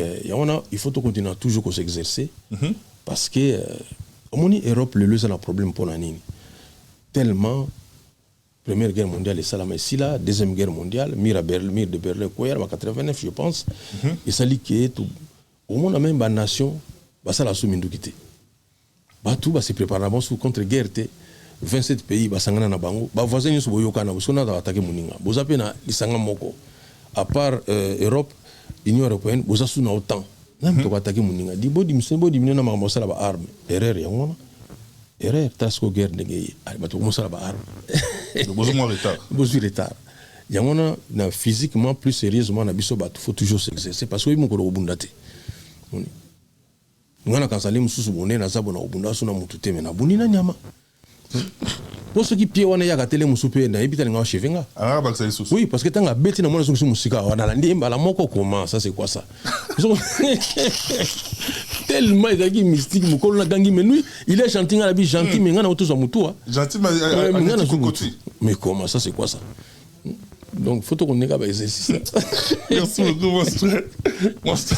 il faut continuer toujours à s'exercer parce que au Europe le c'est un problème pour la nini tellement Première guerre mondiale et ça là mais si là deuxième guerre mondiale mire de Berlin quoi en 89 je pense et ça lit que tout au monde même la nation bah ça la soumindukité bah tout va se préparer avant sous contre guerre 27 pays bah sangana na bango bah voisins ñu boyoka na busona da attaquer muninga bozape na lisanga moko à part Europe Union européenne bozasu na autant même to attaquer muninga di bodi msembo di minena ma sala ba arme erreur ya ngona erreur tasco guerre ndenge ba to mo sala ba arme besoin retard besoin retard yangona na physiquement plus sérieusement na biso ba faut toujours s'exercer parce que mo ko obundate ngana kansali mususu bone na zabo na obunda suna mutu teme na bunina nyama pour ceux qui pied wana ya katele musupe na ebita nga chevenga ah ba ça sous oui parce que tanga beti na mona susu musika wana la ndimba la moko comment ça c'est quoi ça tellement il mystique mukolo na gangi menui il est gentil la bi gentil mais ngana otuza mutua gentil mais comment ça c'est quoi ça donc faut qu'on nega ba exercice merci beaucoup monstre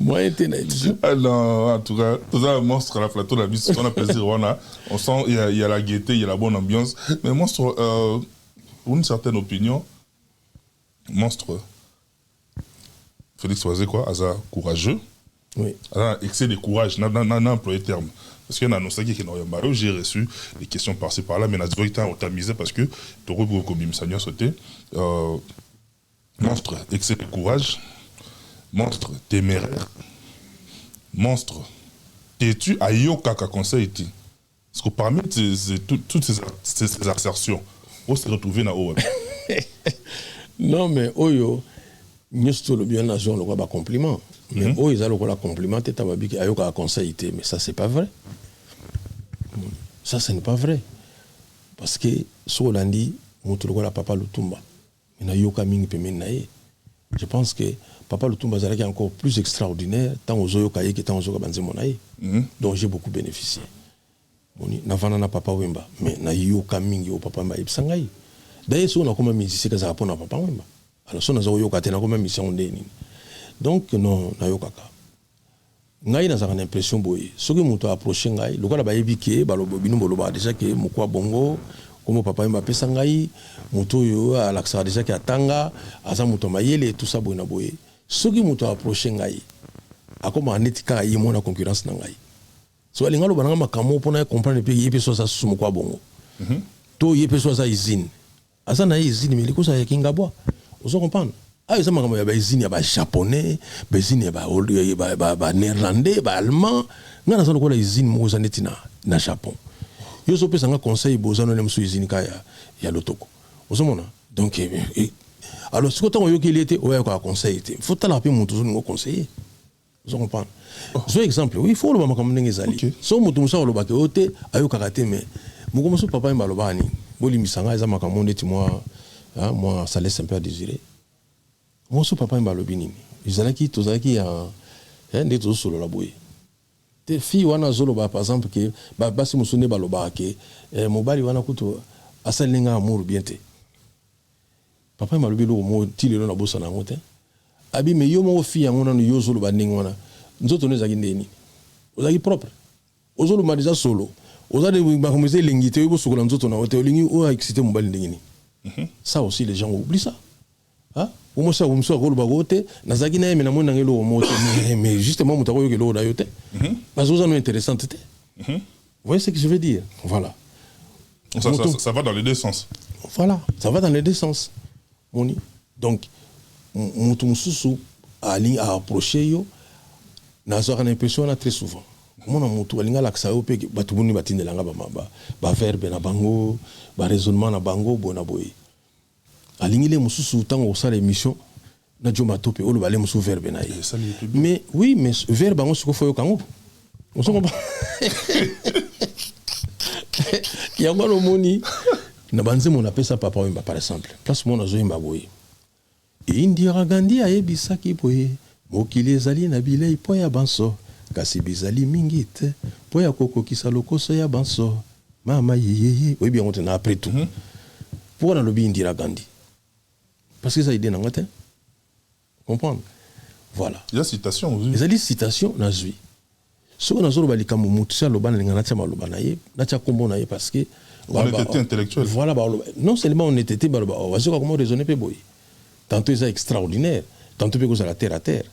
moi non, en tout cas, tout ça, monstre à la plateau, la vie, on a plaisir, on sent il y a la gaieté, il y a la bonne ambiance. Mais monstre, pour une certaine opinion, monstre, Félix Oisé quoi, Aza courageux, oui, Aza excès de courage, n'a employé terme. Parce qu'il y a un annonce qui est dans j'ai reçu des questions par-ci par-là, mais n'a pas on t'a misé parce que tu aurais comme il m'a sauté. Monstre, excès de courage. Monstre téméraire, monstre têtu à Yokaka conseil. Parce que parmi toutes ces assertions, on se retrouve dans OM. Non, mais Oyo, nous sommes le bien nation, le quoi compliment. Mais Oyo, ils ont le compliment, tu as dit à Yokaka conseil. Mais ça, c'est pas vrai. Ça, ce n'est pas vrai. Parce que, sur l'andi, nous avons le papa Lutumba. Mais na Yoka Ming Pemenaye. Je pense que Papa Lutumba est encore plus extraordinaire tant aux Oyokaye que tant aux Oyokabanzemonaye. Donc j'ai beaucoup bénéficié. Navana na Papa Wemba, mais na Yoka Mingi au Papa Mba Ibsangaï. D'ailleurs, si on a comme musicien qui a répondu à Papa Wemba. Alors si on a Oyoka, on a comme mission de donc non, na Yokaka. Ngai na zaka l'impression boye. Ce que muto approché ngai, le gars là bayebi ke balobo binu boloba déjà que mukwa bongo comme papa m'a pesa ngai muto yo alaxa déjà que atanga aza muto mayele tout ça boye na boye. Ce que muto approché ngai akoma anetika yi mona concurrence na ngai. So alinga lo bananga makamo pona comprendre pe yepe so sa sumu kwa bongo. To yepe so sa izine. Asa na izine mais likosa ya kingabwa. Vous comprenez? Ah, ça m'a dit qu'il y a des japonais, des néerlandais, des allemands. Il y a des usines au Japon. Il y a des conseils qui sont dans usines à l'Otoko. Donc, alors, si vous avez un conseil, il faut que vous conseiller. Vous comprenez? C'est un exemple. Oui, il faut que vous ayez des alliés. Si vous avez un conseil, vous avez papa Mbalobani. Vous avez moi, ça laisse un peu à désirer. Mon papa mbalobi nini izalaki tozalaki ya nde tozosolo la boye te fi wana zoloba par exemple que basi musune baloba ke mobali wana kuto asalinga amour bien te papa mbalobi lo mo tilelo na bosa na ngote abi me yo mo fi yango na yo zoloba ndinga wana nzoto nezaki ndeni ozaki propre ozoloba déjà solo ozade bakomeze lingite yo bosokola nzoto na hotel lingi o excité mobali ndingini ça aussi les gens oublient ça. Ah, mais justement, parce que c'est intéressant. Vous voyez ce que je veux dire? Voilà. Ça va dans les deux sens. Voilà, ça va dans les deux sens. Donc, Moutoumoussou a approché, n'a pas l'impression très souvent. Mon amour, il y a l'accès au pays, tout le monde est là, verbe na bango, raisonnement na bango, bonaboy. Alingile mususu tango osala émission na joma topé o lobale musu verbe na ye mais oui mais verbe on se faut kango on se comprend il y a quoi le moni na banzembo on appelle ça papa wemba par exemple place mona zoyemba boye Indira Gandhi ayebisaki boye mokili ezali na bilei po ya banso kasi bizali mingi te po ya kokokisa lokoso ya banso mama yeyeye oui bien on tena après tout pourquoi dans le bi Indira Gandhi parce que ça idée nanga te comprendre voilà il y a citation aussi ezali citation na zui so na zolo balika mutu sa lobana linga na tia maloba na ye na tia kombo na ye parce que on était intellectuel voilà non seulement on était baloba on va voir comment raisonner pe boy tantôt c'est extraordinaire tantôt pe ko la terre à terre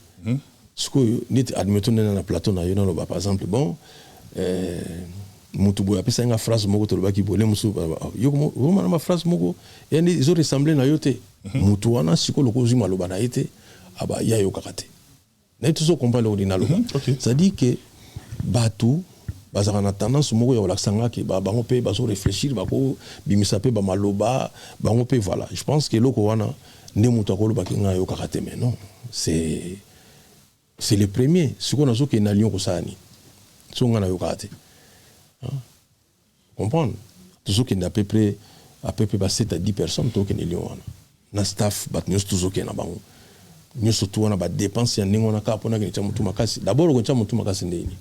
ce que nit admettons na plateau na yo na loba par exemple bon mutu boy apesa nga phrase moko to loba ki bolé musu yo comment ma phrase moko et ils ont ressemblé na yo te mutu wana siko loko zima loba na yete aba ya yo kakate na tout ça comprendre l'ordinal ça dit que batou bazaka na tendance moko ya olaksanga ke bango pe bazo réfléchir bako bimisa pe ba maloba bango pe voilà je pense que loko wana ne mutu akoloba ki nga yo kakate mais non c'est le premier ce qu'on a zo ke na lion ko sani so nga na yo kakate comprendre tout ce qui est à peu près 7 à 10 personnes to ke ne lion wana na staff bat nyos tout zo ke na bango nyos tout wana ba dépense ya ningo na ka pona ke ntia mutu makasi d'abord ko ntia mutu makasi ndeni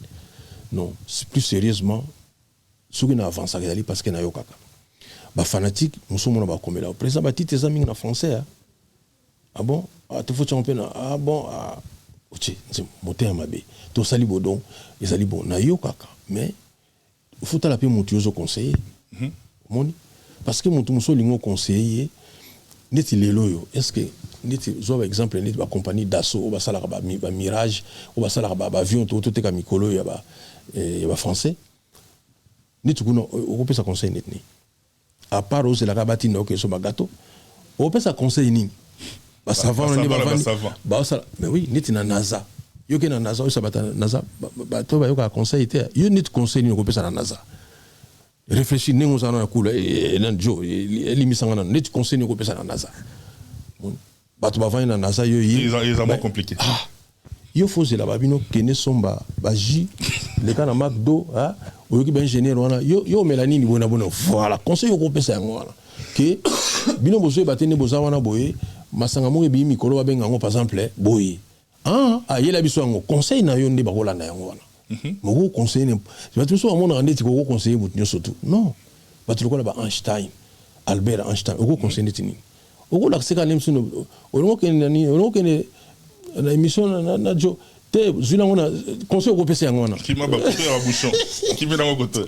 non c'est plus sérieusement ce qui n'a avancé parce que na yo kaka ba fanatique muso mona ba komela au président ba tite zami na français ah bon tu faut champion ah bon oche c'est moteur mabe to sali bodon ezali bon na yo kaka mais faut ta la pe mutu yo conseiller moni parce que mutu muso lingo conseiller neti lelo yo est-ce que neti zo exemple neti ba compagnie d'assaut ba sala ba mirage ou ba sala ba avion to te ka mikolo ya ba français neti kuno o pesa conseil neti à part aux la kabati no ke so ba gâteau o pesa conseil ni ba savant ni ba sala mais oui neti na NASA yo ke na NASA o sa bata NASA ba to ba yo ka conseil te yo neti conseil ni ko pesa na NASA réfléchir nengo za na kula et nan jo limisanga na net conseil ni ko pesa na NASA bato ba vana na NASA yo ils ont compliqué yo faut la babino kene somba baji le kana McDo oyoki ben ingénieur wana yo melani ni bona voilà conseil ko pesa yango wana ke bino bozo batene boza wana boye masanga mo bi mikolo ba benga ngo par exemple boye yela biso yango conseil na yo ndi ba kolanda yango wana moko conseiller ne tu vas tout monde rendre ti ko conseiller mutu surtout non ba tu ko ba Einstein Albert Einstein ko conseiller tini ko la seka lemsu no o ko ni o ko ne na émission na jo te zula ngona conseil ko pesa yango wana qui m'a ba couper à bouchon qui vient dans côté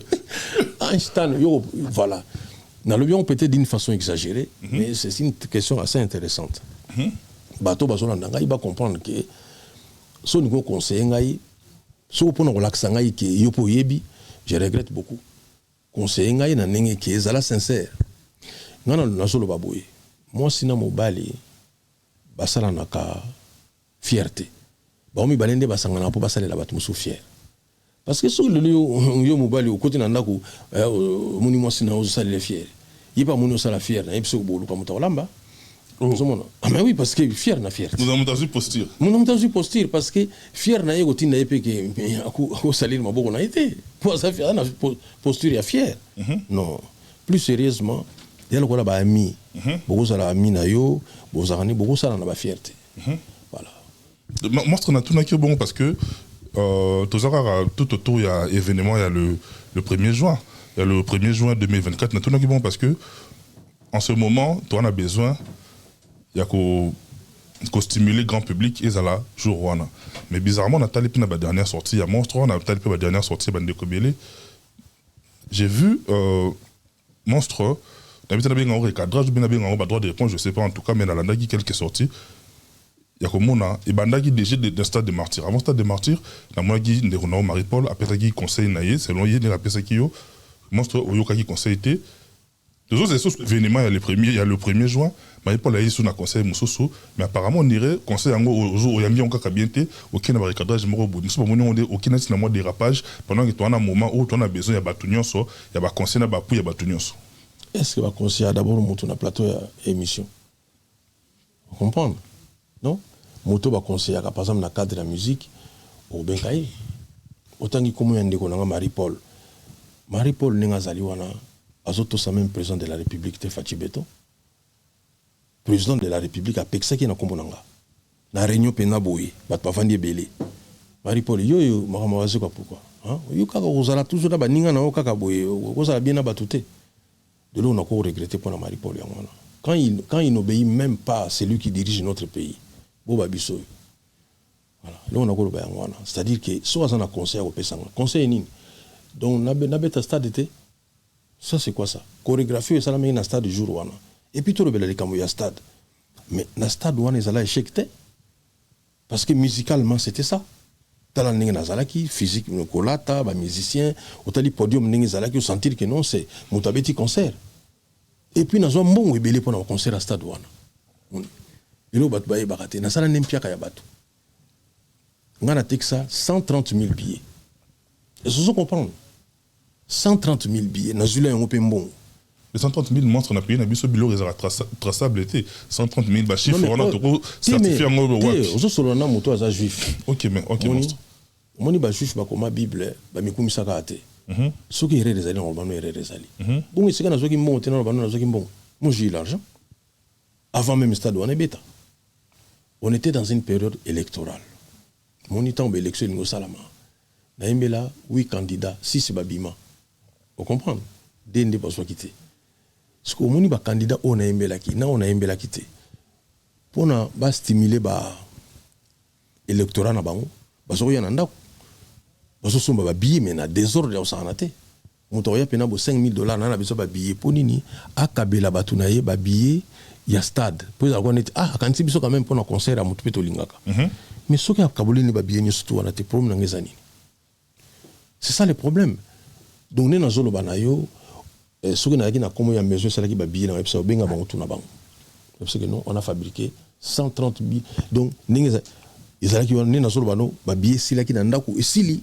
Einstein yo voilà na le bien peut-être d'une façon exagérée mais c'est une question assez intéressante bato bazona ndanga il va comprendre que so ni ko conseiller ngai so pour nous relaxer ngai ke yo po yebi je regrette beaucoup conseiller ngai na ndenge ke ezala sincère ngana na solo baboye moi sina mobali basala naka fierté baomi balende basangana po basalela bato musu fier parce que so le yo mobali au côté na ndako moni moi sina o salela fier yiba moni o sala fier na yebso bolu pa muta olamba mais oui parce que fier na fier nous avons dans posture posture parce que fier na yego tinda yepe ke ako salir maboko na été pour ça fier na posture ya fier non plus sérieusement yalo ko la ba ami beaucoup ça la ami na yo bozarani beaucoup ça na ba fierté voilà monstre na tout na ki bon parce que tout autour il y a événement il y a le 1er juin il y a le 1er juin 2024 na tout na ki bon parce que en ce moment toi on a besoin il y a qu'au stimuler grand public et ça là jour wana mais bizarrement on a talé na ba dernière sortie il y a monstre on a talé ba dernière sortie bande de Kobele j'ai vu monstre d'habitude bien en recadrage bien en droit de réponse je sais pas en tout cas mais dans la ndaki quelques sorties il y a comme on a et bandaki déjà de stade de martyr avant stade de martyr na moi qui ne Ronald Marie-Paul après qui conseil naïe selon il la pesa qui yo monstre oyoka qui conseil était les autres événements il y a le 1er juin Marie-Paul a eu son conseil musoso mais apparemment on dirait conseil au jour où il y a mis encore bien té aucun recadrage moko bout nous pas on aucun na moi dérapage pendant que tu as un moment où tu as besoin il y a batunyoso il y a ba conseil na ba pou il y a batunyoso est-ce que va conseiller d'abord moto na plateau ya émission vous comprenez non moto va conseiller par exemple na cadre de la musique au benkai autant que comme yande ko na Marie-Paul ninga zali wana azoto sa même président de la République te Fachi Beto président de la République a pexaki na kombo nanga na réunion pena boye bat bavandi belé Marie-Paul yo makamwaze quoi pourquoi hein yo kaka ozala toujours na baninga na kaka boye kozala bien na batute de là on a encore regretté pour Marie-Paul yangwana quand il n'obéit même pas à celui qui dirige notre pays boba biso voilà là on a encore yangwana c'est-à-dire que soit ça na conseil au pesanga conseil nini donc na beta stade été ça c'est quoi ça chorégraphie ça la met na stade jour wana et puis tout le bel kamou ya stade mais na stade wana ils allaient échecter parce que musicalement c'était ça dans la nazalaki physique kolata ba musicien otali podium ningi zalaki sentir que non c'est mutabeti concert et puis nazo mbongo ebele pour un concert à stade wana et lo bat baye bakate na sala nempiaka ya bato ngana teksa 130 000 billets et ce sont comprendre 130 000 billets na zula yango pe mbongo les 130 000 monstres on a payé na biso bilo ezala traçable était 130 000 ba chiffre on a tout certifié en gros ouais ozo solona moto aza juif OK mais OK monstre moni ba juif ba koma bible ba mikumisa ka ate soki erreur ezali on ba no erreur ezali bon isika na zoki mbongo tena ba no na zoki mbongo moi j'ai l'argent avant même stade on est bêta on était dans une période électorale moni temps élection ngo salama na imbela 8 candidats 6 babima vous comprenez dende pas soit quitter parce que moni ba candidat on a imbela ki na on a imbela quitter pour na ba stimuler ba électorat na bango bazo ya ndako bazo somba ba billet mais na désordre ya sanate moto ya pena bo $5,000 na biso ba billet pour nini akabela batu na ye ba billet ya stade pour ça qu'on est quand biso quand même pour un concert à mutu peto lingaka mais ce qui a kaboli ni ba billet ni surtout na te problème na ngezani c'est ça le problème donc ne na zolo banayo ce qui na ki na komo ya mesure ça qui ba billet na website benga bango tuna bango parce que non on a fabriqué 130 billets donc ningeza ezalaki wana na zolo bano ba billet silaki na ndako esili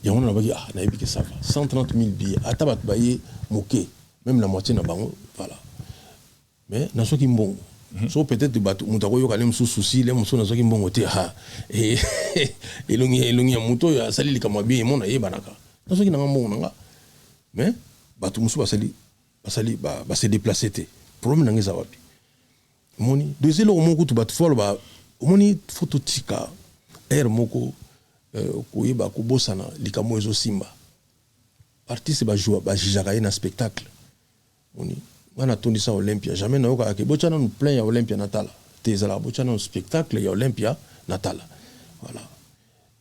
ya on a baki na yebi que ça va 130 000 billets atabat baye moké même la moitié na bango voilà mais na soki mbongo so peut-être bato mutako yo kalem sous souci le muso na soki mbongo te ha et elongi muto ya sali likama bien mona ye banaka na soki na mbongo nanga mais bato muso basali ba se déplacer te problème nanga za wapi moni deuxième moko tu bato folo ba moni photo tika air moko ko yeba ko bosana likamo ezo simba artiste ba joua ba jijaka na spectacle moni wana tondisa Olympia jamais na yoka ke bochana no plein ya Olympia natala te zala bochana no spectacle ya Olympia natala voilà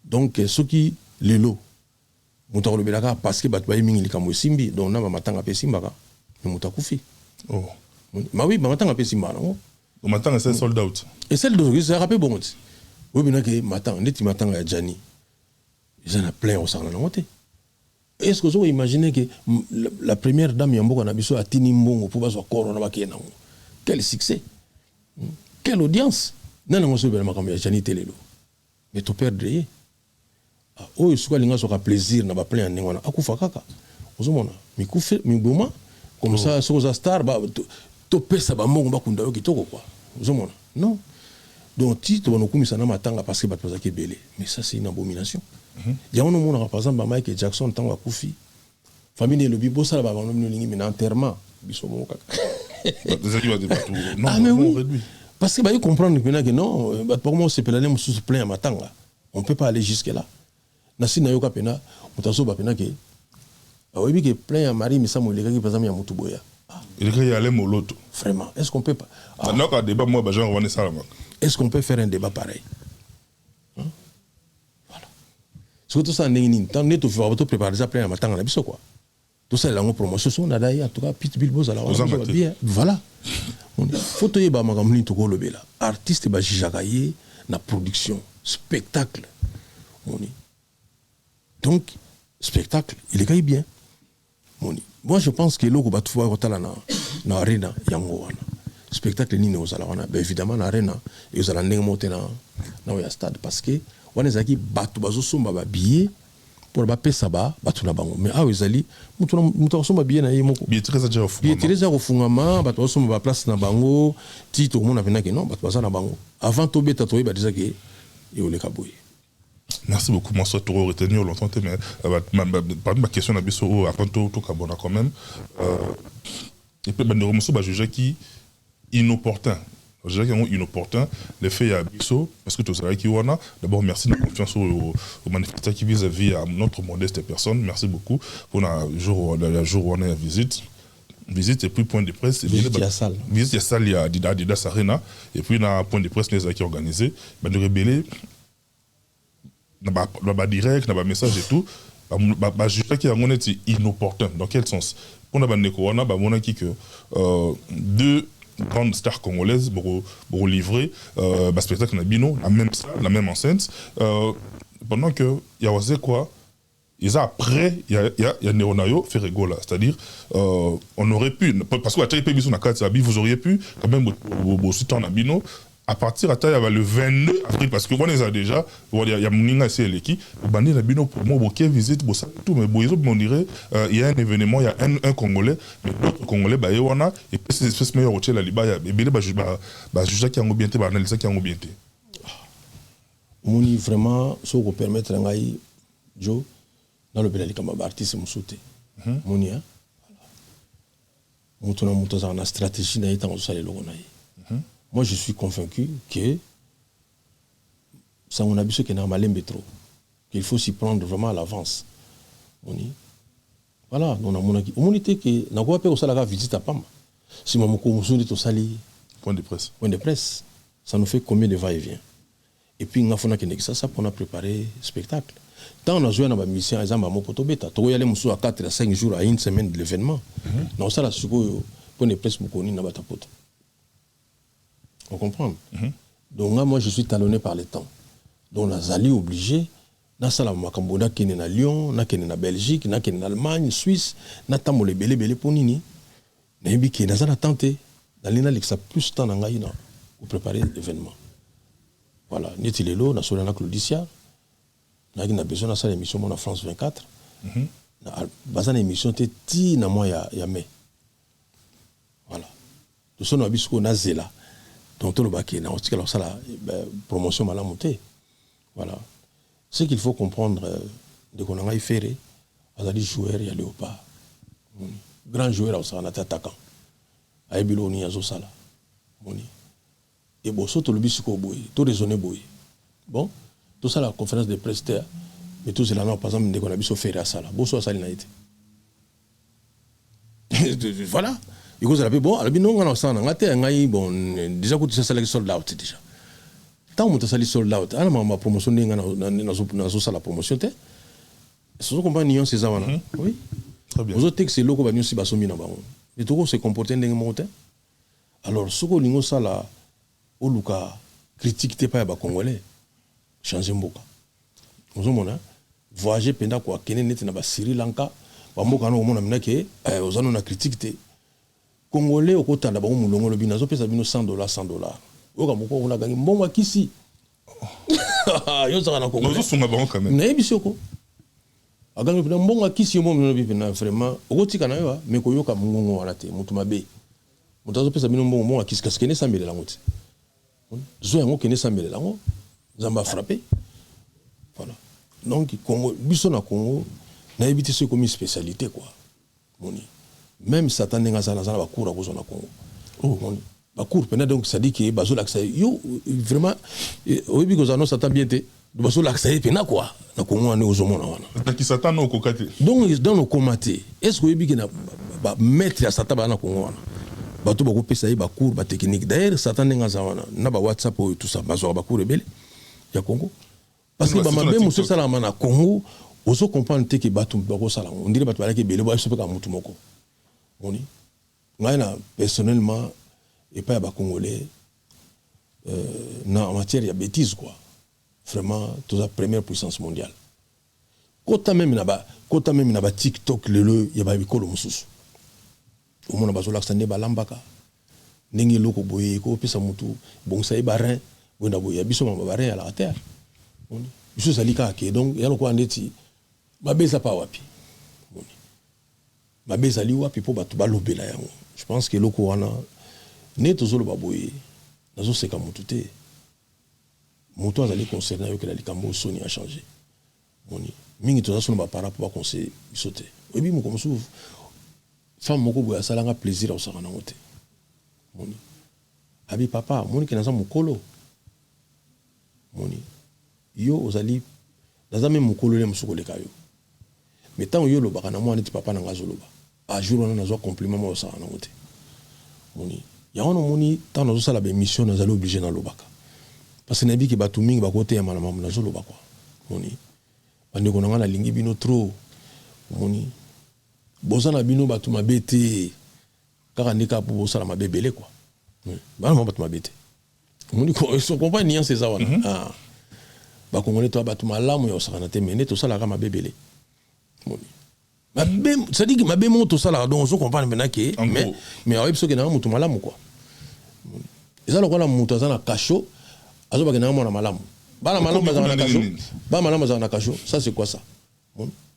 donc ce qui lelo muta ko belaka parce que bat ba mingi likamo simbi donc na ba matanga pe simbaka muta kufi oh ma oui ba matanga pe simba non au matin c'est sold out et celle de ça rappelle bon oui bien que matanga neti matanga ya Jani ils en a plein au sang na moté. Est-ce que vous imaginez que la première dame Yamboka Nabiso a tini mbongo pour baso corona bakena? Quel succès! Quelle audience! Non non, on se fait ma caméra Jani Telelo. Mais tu perds de. Ah, oh, ce que les gens sont à plaisir na ba plein en ngona. Akufa kaka. Ozomona. Mi kufe mi boma comme ça soza star ba to pesa ba mbongo bakunda yo kitoko quoi. Ozomona. Non. Donc titre on okumisa na matanga parce que ba pesa ke belé. Mais ça c'est une abomination. Il y a un moment par exemple Michael Jackson tant à Koufi famille le bibo ça va non mais enterrement biso mo kaka ah mais oui parce que bah ils comprennent que non bah pour moi c'est pelané sous plein matanga on peut pas aller jusque là na sina yo kapena mutaso ba pena ke ah oui que plein à Marie Misamo le gars qui par exemple ya mutuboya il y a les moloto vraiment est-ce qu'on peut pas non ka débat moi ba genre on est ça est-ce qu'on peut faire un débat pareil? Surtout ça, tant que tu fais préparer ça plein à matin, on a besoin quoi. Tout ça, la promotion, on a d'ailleurs, en tout cas, Pitbull Boss, alors on va bien. Voilà. Photo y ba magamni to go là. Artiste ba jijakaye na production, spectacle. Donc spectacle, il est quand bien. Moi je pense que l'oko ba tu vois kotala na arena yango wana. Spectacle ni no zala wana, évidemment na arena, et zala ndenge monter na ya stade parce que on est aquí batu bazo somba ba billet pour ba pesa ba batu na bango mais ah ezali mutu somba billet na ye moko billet très à refungama batu somba ba place na bango tito mona venaki non batu baza na bango avant to beta to ba déjà que et ole kaboye Merci beaucoup. Moi, soit pour retenir longtemps, mais parmi ma question, après tout Kabona quand même. Et puis, je vais juger qui inopportun. Je dirais qu'il est inopportun. Les faits, il y a Bisso, parce que tout ça, qui wana. D'abord, merci de la confiance aux manifestants qui vis-à-vis à notre modeste personne. Merci beaucoup pour le jour où on est à visite. Visite et puis point de presse. Visite la salle. Visite la salle, il y a Adidas Arena. Et puis, il y a un point de presse qui est organisé. De révéler, dans le direct, dans le message et tout, je dirais qu'il est inopportun. Dans quel sens? Pour nous, on a dit que deux grandes stars congolaises pour livrer spectacle na bino la même enceinte pendant que il y a quoi ils après il y a Neronayo fait rigola, c'est-à-dire on aurait pu parce que la télé biso na carte vous auriez pu quand même aussi temps na bino à partir à le 22 avril parce que on les a déjà il y a Mouninga c'est l'équipe bandi na bino pour moi OK visite pour ça tout mais on dirait il y a un événement il y a un Congolais mais d'autres Congolais bah wana et puis c'est espèce meilleur hôtel là bas et bien bah juge qui ont bien été bah analyser qui ont bien été moni vraiment ce qu'on permettre ngai Joe dans le pays comme artiste musote moni hein voilà na stratégie na étant ça les logo na moi, je suis convaincu que ça on a besoin qu'il y a un trop, qu'il faut s'y prendre vraiment à l'avance. Voilà, on a mon acquis. On était que n'a pas peur au salaire visite à Pam. Si mon commission est au sali point de presse. Point de presse, ça nous fait combien de va-et-vient. Et puis on a fait ça pour préparer le spectacle. Tant on a joué dans ma mission, exemple à Mokoto Beta, tu y aller à 4 à 5 jours à une semaine de l'événement. Non ça là c'est point de presse beaucoup ni na batapoto. On comprend. Donc moi je suis talonné par le temps. Donc les alliés obligés, na sala makamboda kene na Lyon, na kene na Belgique, na kene na Allemagne, Suisse, na tamo le belé pour nini. Na yebiki na sala tenté dalina l'exa plus temps na ngai na pour préparer l'événement. Voilà, neti lelo na sola na Claudicia. Na qui na besoin na sala émission na France 24. Na bazana émission te ti na moi ya mai. Voilà. Tout ça na bisko na zela. Donc tout le baquet, ça la promotion mal montée. Voilà. Ce qu'il faut comprendre de qu'on a fait, à des joueurs il y a Léopard, grand joueur au Sarana attaquant, à Ebiloni à Zosala, et bon surtout le bisco boy, tout raisonné boy. Bon, tout ça la conférence de presse, mais tout cela non par exemple de qu'on a biso faire à ça là, bon soit ça l'inalité. Voilà. Il cause la bon alors non on a ça ngai bon déjà que ça c'est sold out déjà tant on ça sold out ana ma promotion ninga na so la promotion te ce sont compagnie ces avant oui très bien aux autres textes loko ba nyusi ba somi na bango mais tout se comporter ndenge monte alors ce que lingo ça la oluka critique te pas ba congolais changer mboka vous mona voyager penda kwa kene net na ba Sri Lanka ba mboka na omona minake ozano na critique te Congolais au côté d'abord mulongo le binazo pesa bino $100 $100 oka moko on a gagné mbongo kisi yo za na Congo nous sommes bon quand même na ebisoko aganga bina mbongo kisi yo mbongo bibi na vraiment okotika na yo mais ko yoka mbongo wana te mutu mabe mutazo pesa bino mbongo kisi parce que ne sambele la ngoti zo yango kene sambele la ngo zamba frappé voilà donc Congo biso na Congo na ebité ce comme spécialité quoi moni même Satan n'a pas de cours à cause de la Congo. Oh, ba cours pendant donc ça dit que bazo l'accès yo vraiment oui because annonce Satan bien té bazo l'accès pendant quoi na Congo on est aux hommes là qui Satan au kokate donc dans nos comaté est-ce que oui que na mettre à Satan na Congo ba to ba ko pesa ba cours ba technique d'ailleurs Satan n'a pas na ba WhatsApp ou tout ça bazo ba cours rebelle ya Congo parce que ba mabe monsieur salama na Congo oso comprendre que batu ba ko sala on dirait batu ba ke bele ba se ka mutu moko. Personnellement, et pas à Congolais, en matière de bêtises, quoi. Vraiment, toute la première puissance mondiale. Quand même, il y a TikTok, il y a Bikolo Moussous. Au moins, il y a l'accent Balambaka. Nengi loko boye, ko pesa mutu, bon ça y barin, bon d'abord, il y a biso barin à la terre. Biso salika ke donc, il y a le quoi ndeti, babeza pa wapi. Babezali wapi po batu balobela yango. Je pense que loko wana ne tozolo baboye nazo seka mutu te. Mutu azali concerné avec la likambo soni a changé. moni mingi toza solo ba para pour conseiller sauter obi mo comme souf femme moko boya salanga plaisir au sakana ngote moni abi papa moni ke naza mukolo moni yo ozali naza même mukolo le musuko le kayo mais tant yo lo bakana mo ani papa na ngazoloba a jour on nazo compliment mo sakana ngote moni ya ono moni tant nazo sala ba mission nazali obligé na lobaka parce que nabi ki batu mingi ba côté ya malama nazo loba quoi moni bande ko na lingi bino trop moni bozana bino batu mabete kaka ndika pour bosala mabebele quoi bana mo batu mabete moni ko so comprendre ni c'est ça wana ah ba kongole to batu malamu ya osakana te mene to sala ka mabebele moni mabe ça dit que mabe mo to sala donc on comprend maintenant que mais ayo biso ke na mutu malamu quoi eza lokola mutu azana kasho azoba ke na mo na malamu bana malamu bazana kasho ba malamu bazana kasho ça c'est quoi ça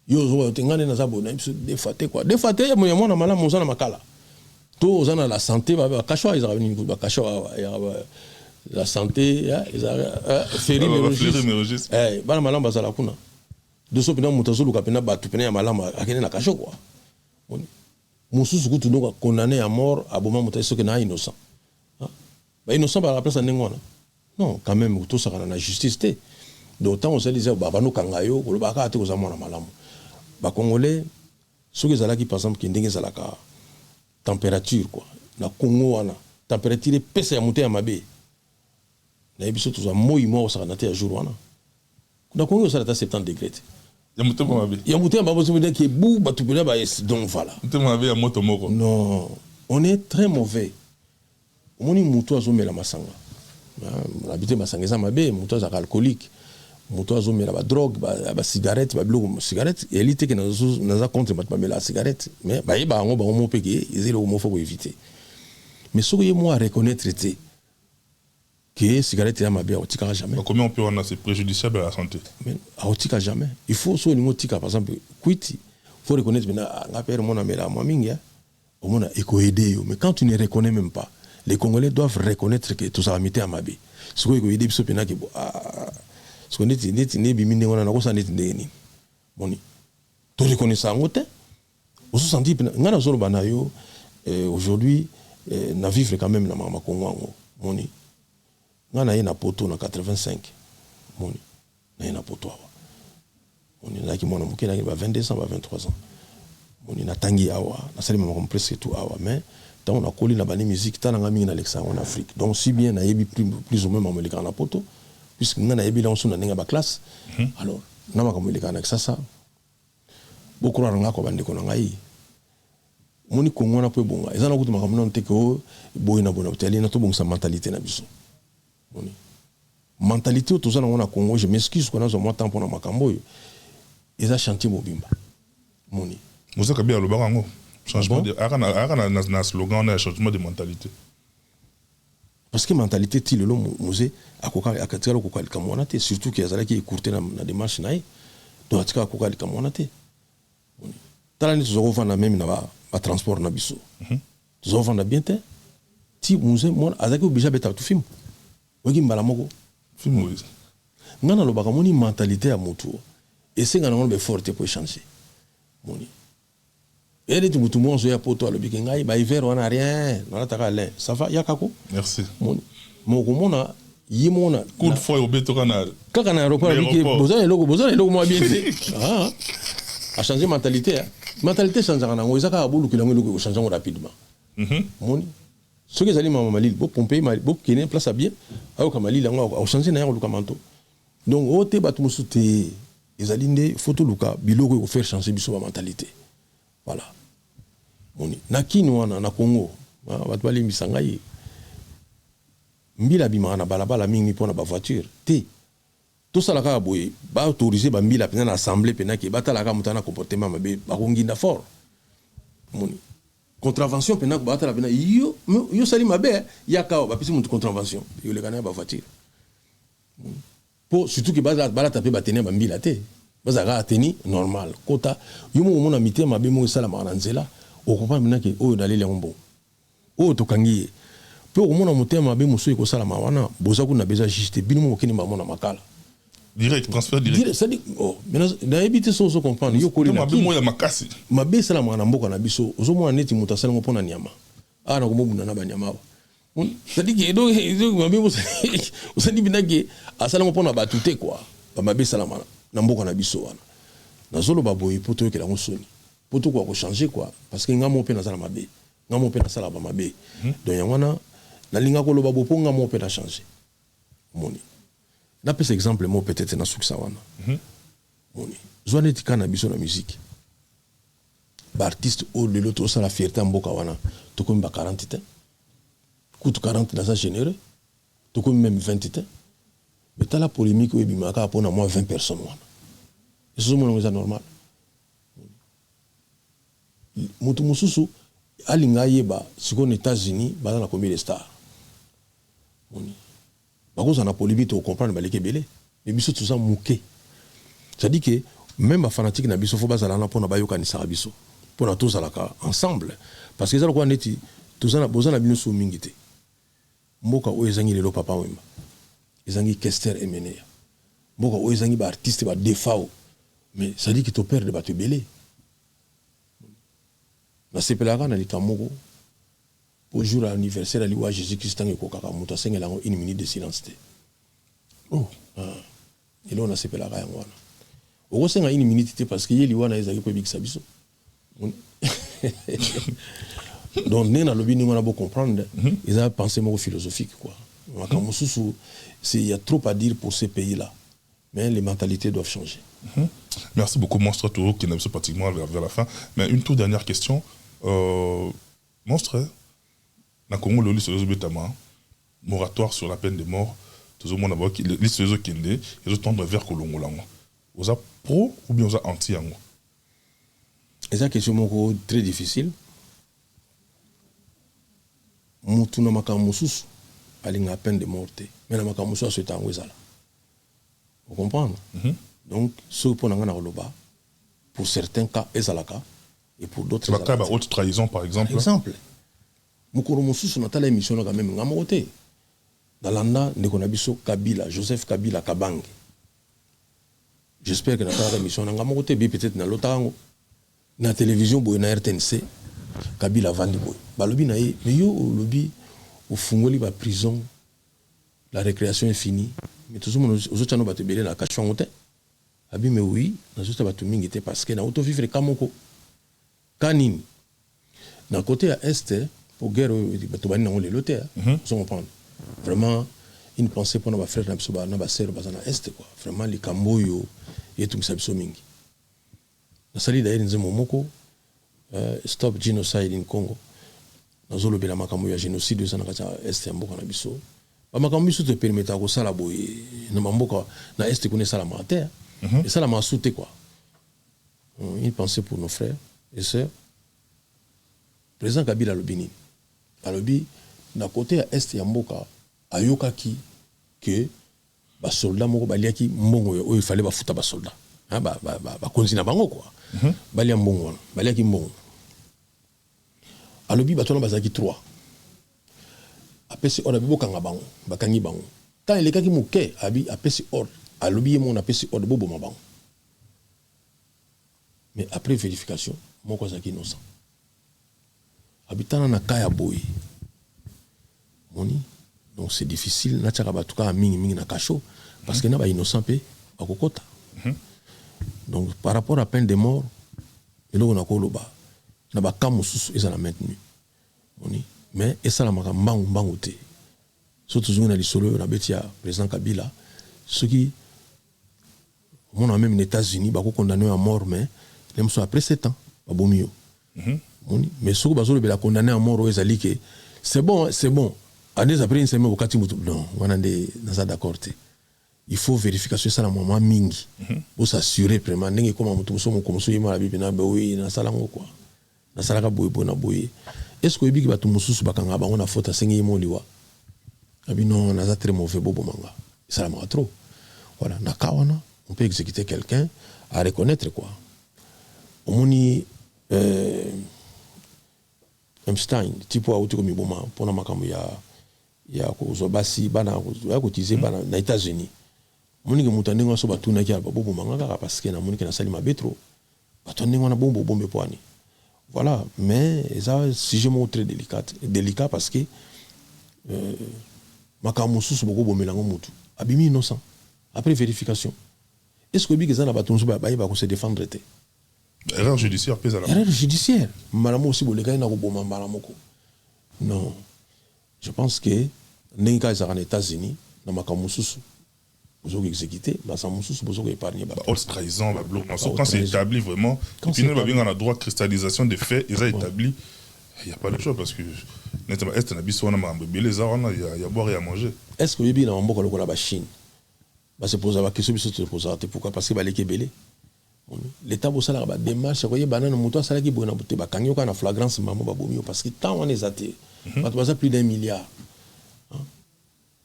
yo zo tengane na zabo na biso défaté quoi défaté ya mo na malamu zana makala to zana la santé ba kasho ils arrivent ni ba kasho la santé ils arrivent féri mais bana malamu bazala kuna de so pena mutazo luka pena ba tu pena ya malamu akene na kasho quoi mususu kutu donc condamné à mort aboma mutazo ke na innocent ba innocent ba la place ndengona non quand même tout ça na justice té d'autant on se disait ba no kangayo ko ba ka te ko za mona malamu ba congolais ceux qui zala qui par exemple qui ndenge zala ka température quoi na Congo wana température pesa ya monter ya mabe na biso tout ça moi ça na te jour wana na Congo ça à 70 degrés ya monter mabe ya monter ba bozo dire que bou ba tout ba donc voilà monter mabe ya moto moko non on est très mauvais omoni muto azomela masanga habité masanga za mabe muto za alcoolique muto azomela ba drogue ba cigarette ba biloko cigarette elite ke naza contre ba cigarette mais ba yeba ngo ba mo peke ezelo mo faut éviter mais ce que moi reconnaître était que cigarette ya mabe otika jamais comment on peut en c'est préjudiciable à la santé mais otika jamais il faut so ni otika par exemple quiti faut reconnaître maintenant nga père mon amela moi mingi au monde eko aider yo mais quand tu ne reconnais même pas les Congolais doivent reconnaître que tout ça a mis à Mabé. Ce que ils disent, c'est que ce qu'on dit, n'est bimine on a quoi ça n'est ni. Boni. Tu reconnais ça en côté. Au sens dit, ngana zolo banayo aujourd'hui na vivre quand même na mama Congo. Boni. Ngana na poto na 85. Boni. Na poto. Boni na ki mona muke na 22 ans, 23 ans. Boni na tangi awa, na sali mama presque tout awa mais on a collé la bande musique tant en en Afrique donc si bien na yebi plus ou moins américain na poto puisque on a yebi là on sont dans ba classe alors na ma comme américain avec ça beaucoup ranga ko bande ko ngai moni Congo na po bonga ezana kutu makambo non teko boy na bona teli na to bonga sa mentalité na biso moni mentalité to zana on Congo je m'excuse qu'on a zo moi temps pour na makambo yo eza chantier mobimba moni muzaka bien le barango changement de na slogan on a changement de mentalité parce que mentalité ti le musée akoka akatira ko kalika mona te surtout que azala ki écourter na démarche nae do atika ko kalika mona te tala ni zo vanda même na ba transport na biso zo vanda bien te ti musée mona azaki obligé beta tu film oki mbala moko film oui ngana lo baka moni mentalité ya mutu et c'est ngana on be forte pour changer moni et les tout le monde sur poto le bikin ngai ba hiver on a rien na ta kale ça va yakako merci mon komona yimona coup de foi au beto kana kaka na aéroport biki bozana loko mo bien ah a changer mentalité change kana ngo izaka bulu kilango loko changer rapidement moni ce que zali mama malil bo pomper mal bo kene place à bien ayo kamali la ngo a changer na yo luka manto donc ote batu musute ezalinde photo luka biloko ko faire changer biso mentalité voilà moni na kinwana na Congo batu bali misangai mbila bima na balabala mingi pona ba voiture te tout ça la ka boye ba autoriser ba mbila pena na assemblée pena ke batala ka mutana comportement mabe ba konginda fort moni contravention pena ko batala pena yo sali mabe ya ka ba pisi mutu contravention yo le kana ba voiture pour surtout que bala taper ba tenir ba mbila te bazaka teni normal kota yumo mona mité mabe mo sala maranzela o comprendre maintenant que o dalile ngombo o to kangiye pe o mona motema mabe muso ko sala mawana boza kuna beza juste binu mo kini mona makala Direct, transfert direct. C'est-à-dire, maintenant, dans éviter ça, on comprend. Yo koli na kin. Moi, ma casse. Ma be sala mwana mboka na biso. Ozo mwana neti muta sala ngopona nyama. Ah na komo bunda na banyama ba. C'est-à-dire que donc ma be on dit bina que asala ngopona ba tuté quoi. Ba ma be sala mwana na mboka na biso wana. Na zolo ba boy poto ke la ngosoni. Poto quoi ko changer quoi parce que ngamo pe na sala mabe. Ngamo pe na sala ba mabe. Donc yangwana na linga ko loba bo po ngamo pe na changer. Moni. Na pese exemple mo peut-être na suksa wana. Moni. Zwane tika na biso na musique. Ba artiste o de l'autre ça la fierté mboka wana. To comme ba 40 ans. Coûte 40 dans ça généreux. To comme même 20 ans. Mais t'as la polémique oui bimaka pour na moi 20 personnes wana. Et ce moment c'est normal. Mutu mususu alinga yeba siko aux États-Unis ba na combien de stars. Moni. Par contre, on a polémique au comprendre baleke belé. Mais biso tout ça mouké. Ça dit que même les fanatiques na biso faut pas aller pour na bayoka ni sarabiso. Pour na tous alaka ensemble parce que ça quoi neti tout ça na besoin na bino so mingité. Mboka o ezangi lelo papa wemba. Ezangi Kester Emenea. Mboka o ezangi ba artiste ba defao. Mais ça dit que to père de ba te belé. Na sepelaka na likamoko. Au jour anniversaire à l'Iwa Jésus-Christ tangi ko kaka muta sengela ngo 1 minute de silence te. Oh, et là on a sepelé la raya ngwana. Oko senga 1 minute te parce que yeliwa na ezaki ko bikisa biso. Donc nena lobi ni ngwana bo comprendre, ils ont pensé mo philosophique quoi. Makamususu, c'est il y a trop à dire pour ces pays-là. Mais les mentalités doivent changer. Merci beaucoup Monstre Touro qui n'a pas pratiquement vers la fin, mais une toute dernière question Monstre na Congo le liste de Betama moratoire sur la peine de mort tout le monde a qui liste de Kende et autres tendent vers Kolongo lango vous a pro ou bien vous a anti yango et ça question moko très difficile mutu na makambo mususu alinga peine de mort mais na makambo mususu c'est tango ezala vous comprenez donc ce pour na loba pour certains cas ezalaka et pour d'autres c'est cas haute trahison par exemple mukuru mususu na tala émission quand même ngamo te dalanda ndeko na biso Kabila Joseph Kabila Kabange j'espère que na tala émission ngamo te bi peut-être na lotango na télévision boy na RTNC Kabila vandi boy balobi na ye mais yo lobi au fungoli ba prison la récréation est finie mais tout le monde aux autres ba te belé na kachwango te abi mais oui na juste ba to mingi te parce que na auto vivre kamoko kanini na côté à est pour guerre batobani na les loter on comprend vraiment une pensée pour nos frères na na sœur bazana est quoi vraiment les kamboyo et tout ça mingi na sali d'ailleurs nzemo moko stop genocide in Congo na zolo bela makambo ya génocide za na kata est mboka na biso ba makambo biso te permettre ko sala boye na mboka na est ko ne sala mater et ça la m'a sauté quoi une pensée pour nos frères et sœurs président Kabila lobini alobi na côté à est ya mboka ayokaki que ba soldat moko baliaki mbongo o il fallait ba futa ba soldat ba konzina bango quoi balia mbongo baliaki mbongo alobi batona bazaki 3 apesi ordre bokanga bango bakangi bango quand il ekaki moke abi apesi ordre alobi mon apesi ordre bobo mabango mais après vérification moko zaki innocent habitana na kaya boy moni donc c'est difficile na tchaka batuka mingi na kacho parce que na ba innocent pe bakokota donc par rapport à peine de mort eloko na koloba na ba kamususu ezala maintenu moni mais esala mbangu te surtout zunga na lisolo na betia président Kabila ceux qui on a même les États-Unis bako condamné à mort mais les sont après 7 ans babomio mais ceux qui bazolo bela condamné à mort ezali que c'est bon années après une semaine wakati mutu non on a des d'accord il faut vérification ça la moment mingi pour s'assurer vraiment ndenge comme mutu so comme so yima la bibi na oui na sala ngo quoi na sala ka boy bona boy est-ce que biki batu mususu bakanga bango na faute sengi moliwa abi non na za très mauvais bobo manga ça la m'a trop voilà na kawana on peut exécuter quelqu'un à reconnaître quoi omoni Einstein tipo auto comme boma pona makambo ya ko zobasi bana ya kotiser bana na États-Unis Monique Moutanengo so batuna ki alba bobo mangaka parce que na Monique na sali mabe trop. Batonengo na bombo bombe poani. Voilà, mais ça sujet très délicat parce que makambo susu boko bomelango mutu. Abimi innocent. Après vérification. Est-ce que bigeza na batonzo ba ko se défendre té? Erreur judiciaire pèse à la. Erreur judiciaire. Malamo aussi boleka na ko boma malamoko. Non. Je pense que n'enga za en États-Unis na makambo susu vous avez exécuté, bah ça vous avez épargné. Haute trahison, quand c'est établi vraiment, et puis nous avons un droit de cristallisation des faits, ils ont établi, il n'y a pas de choix parce que est-ce que il y a boire et à manger. Est-ce que vous avez un la Chine? C'est poser la question, pourquoi? Parce que les belé. L'État vous a la démarche, vous voyez, banane moto ça qui bonne beauté, bah quand il y a une flagrance maman parce que tant on est athée, bah plus d'1 milliard.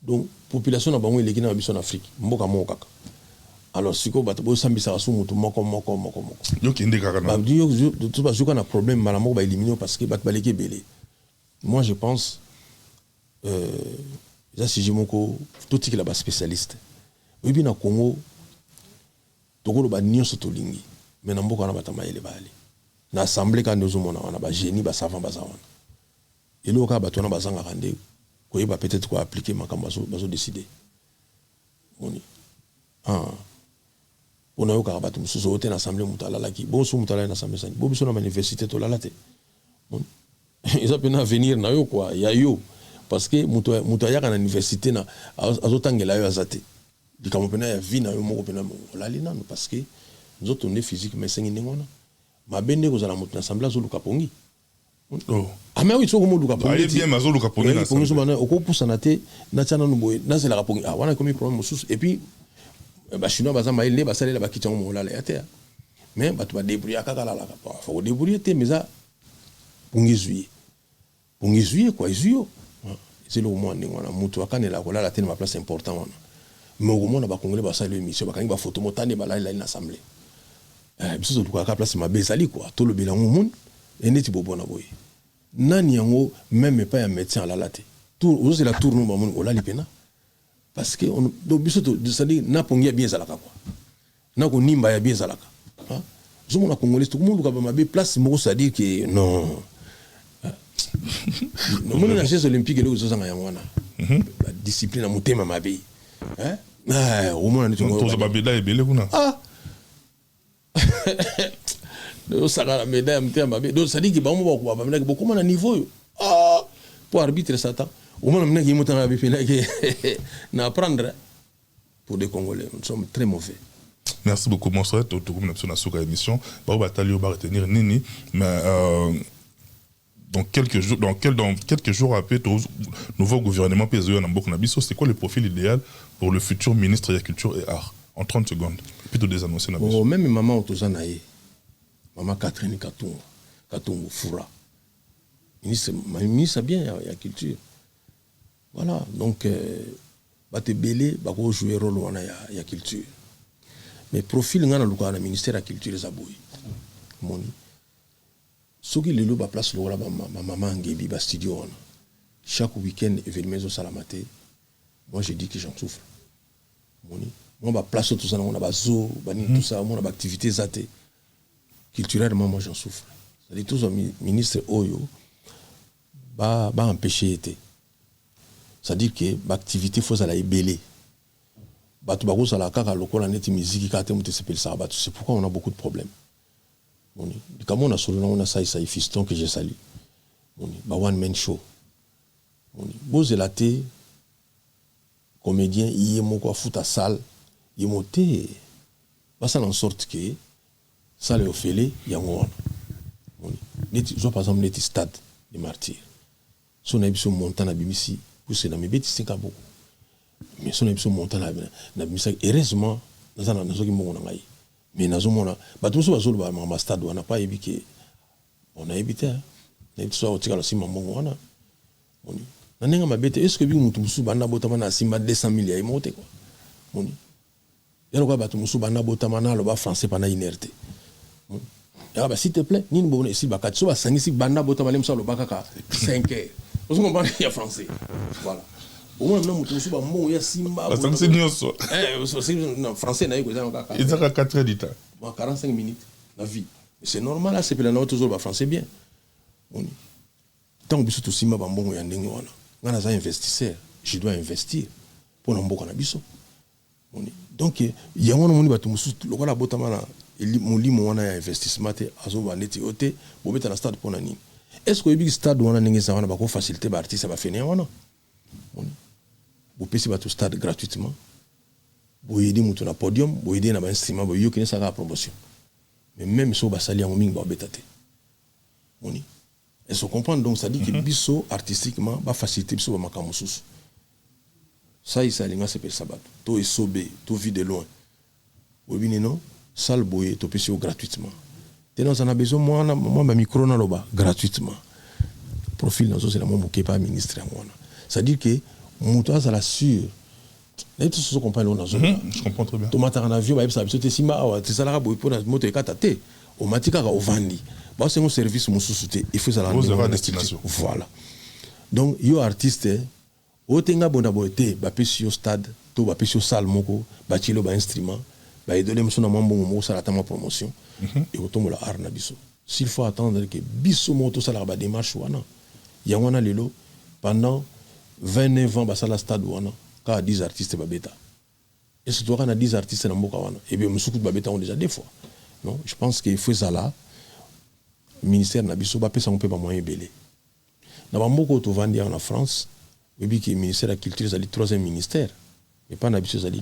Donc population na bango eleki na biso en Afrique mboka moko kaka alors siko bato bo sambisa su mutu moko yo kende kaka na yo tout ba zuka na problème mala moko ba éliminer parce que bato baleki belé. Moi je pense ça si je moko tout qui là ba spécialiste obi na Congo tokolo ba nyonso to lingi mais na mboka na batama ele bali na assemblée ka ndozo mona wana ba génie ba savant ba zawana elo ka bato na bazanga kande quoi va peut-être quoi appliquer ma cambazo décider moni on a eu qu'à battre sous hôtel assemblée mutala la qui bon sous mutala na assemblée sani bobi sona université to la late ils ont pu venir na yo quoi ya yo parce que mutaya kana université na azotangela yo azate dikamo pena ya vie na yo moko pena la lina parce que nous autres on est physique mais c'est ngona ma bende ko za la mutna assemblée zo lukapongi. Oh. Ah mais oui, tu sais comment il bien mazo luka pongi na pongi so au coup ça naté na tchana no boy na c'est la pongi ah wana comme problème sous et puis ba chinois ba za maile ba sala ba kitango mo la ya terre mais ba tu ba débrouiller kaka la faut débrouiller te mais ça pongi zuie quoi zuio c'est le moment ni wana mutu akanela ko la tête ma place important wana mais au moment ba congolais ba sala émission ba kangi ba photo motane ba la na assemblée biso to ka place ma bezali quoi to le bilan monde et neti bobona boy nani yango même pas un médecin à la laté tout c'est la tourne ba on la lipena parce que on do biso to ça dit na pongia bien zalaka quoi na ko nimba ya bien zalaka hein zo mona congolais tout le monde ka ba mabe place mo ça dire que non non mon na jeux olympiques les zo zanga yango wana la discipline à motema mabe hein au moins on to za babeda ebele kuna de ça la médaille mtia mabe donc ça dit que ba mo ba ba menaki beaucoup na niveau pour arbitrer ça ta au moins menaki mo tanga bipena que na apprendre pour des Congolais nous sommes très mauvais. Merci beaucoup Monsoret to comme na na suka émission ba batalio ba retenir nini mais dans quelques jours après le nouveau gouvernement PSE na Mboka na biso c'est quoi le profil idéal pour le futur ministre de la Culture et Art en 30 secondes plutôt des annoncer na biso même maman otozanaye Maman Catherine Katungu Fura. Ministre bien, il y a culture. Voilà, donc, bate belé, bako jouer rôle wana il y a culture. Mais profil ngana luka na ministère de la culture les aboui. Moni. Soki lelo ba place lo ba maman ngebi ba studio wana. Chaque week-end événement au Salamate. Moi je dis que j'en souffre. Moni. Moi ba place tout ça on a ba zoo, ba ni tout ça, on a ba activité zaté. Culturellement, moi j'en souffre. C'est-à-dire tous les ministres Oyo va empêcher été. C'est-à-dire que l'activité faut ça la ébélé. Batu bago ça la kaka lokola neti musique kate mute sepel ça batu. C'est pourquoi on a beaucoup de problèmes. Moni. Comme on a sur on a ça fiston que j'ai salué. Moni. Ba one man show. Moni. Boze laté comédien yemo ko futa salle yemoté. Ba ça en sorte que ça le fait yango wana neti zo par exemple neti stade des martyrs son ebiso montana bimisi pour c'est na mebeti sinka beaucoup mais son ebiso montana na bimisa heureusement nazana nazoki mbongo na ngai mais nazomona bato so bazolo ba ma stade wana pas ebike on a évité neti so otika la sima mbongo wana moni nanenga mabete est-ce que bi mutu musu banda botama na sima 200 millions et monte quoi moni yalo kwa bato musu banda botama na lo ba français pana inerte. Ah bah s'il te plaît, ni nous ici bakat so sangisi banda bota malem sa lo bakaka 5 heures. Vous comprenez il y a français. Voilà. au moins na mutu musuba mbongo ya simba c'est nyonso français na yiko ezana kaka ezaka 4 heures du temps 45 minutes la vie c'est normal là c'est pela na toujours ba français bien on tant biso to simba ba mbongo ya ndenge wana ngana za investisseur je dois investir pour na mboka na biso donc yango na moni bato mususu lokola botama na molimo wana ya investissement te azoba neti ote bobeta na stade pona nini est-ce que le big stade wana ndenge za wana bako faciliter ba artiste ba fene wana bopesi bato stade gratuitement boyedi mutu na podium boyedi na ba instrument boyo kine saka promotion mais même so basali yango mingi babeta te moni est-ce que comprendre donc ça dit que biso artistiquement ba faciliter biso ba makambo susu ça il s'aligne c'est pour ça bato to esobe to vie de loin bobini non salle boye to pesi gratuitement tenons on a besoin moi ma micro na loba gratuitement profil nazo c'est la mon bouquet pas ministre ngona ça dit que mutu ça la sûr là tout ce comprendre on nazo je comprends très bien tomata en avion ba ça te sima awa te sala boye pour moto ekata te au matika ka ovandi ba c'est un service mususu te il faut ça la destination voilà donc yo artiste otenga bonda bote ba pesi yo stade to ba pesi yo salle moko ba chilo ba instrument ba idole msona mambo mo sala ta promotion et autombo la art na biso s'il faut attendre que biso moto sala ba démarche wana ya wana lelo pendant 29 ans ba sala stade wana ka 10 artistes ba beta et surtout quand on a 10 artistes na mboka wana et bien musuku ba beta on déjà des fois non je pense qu'il faut ça là ministère na biso ba pesa on peut pas moyen belé na ba mboko to vandi en France et puis que ministère de la culture c'est le troisième ministère et pas na biso zali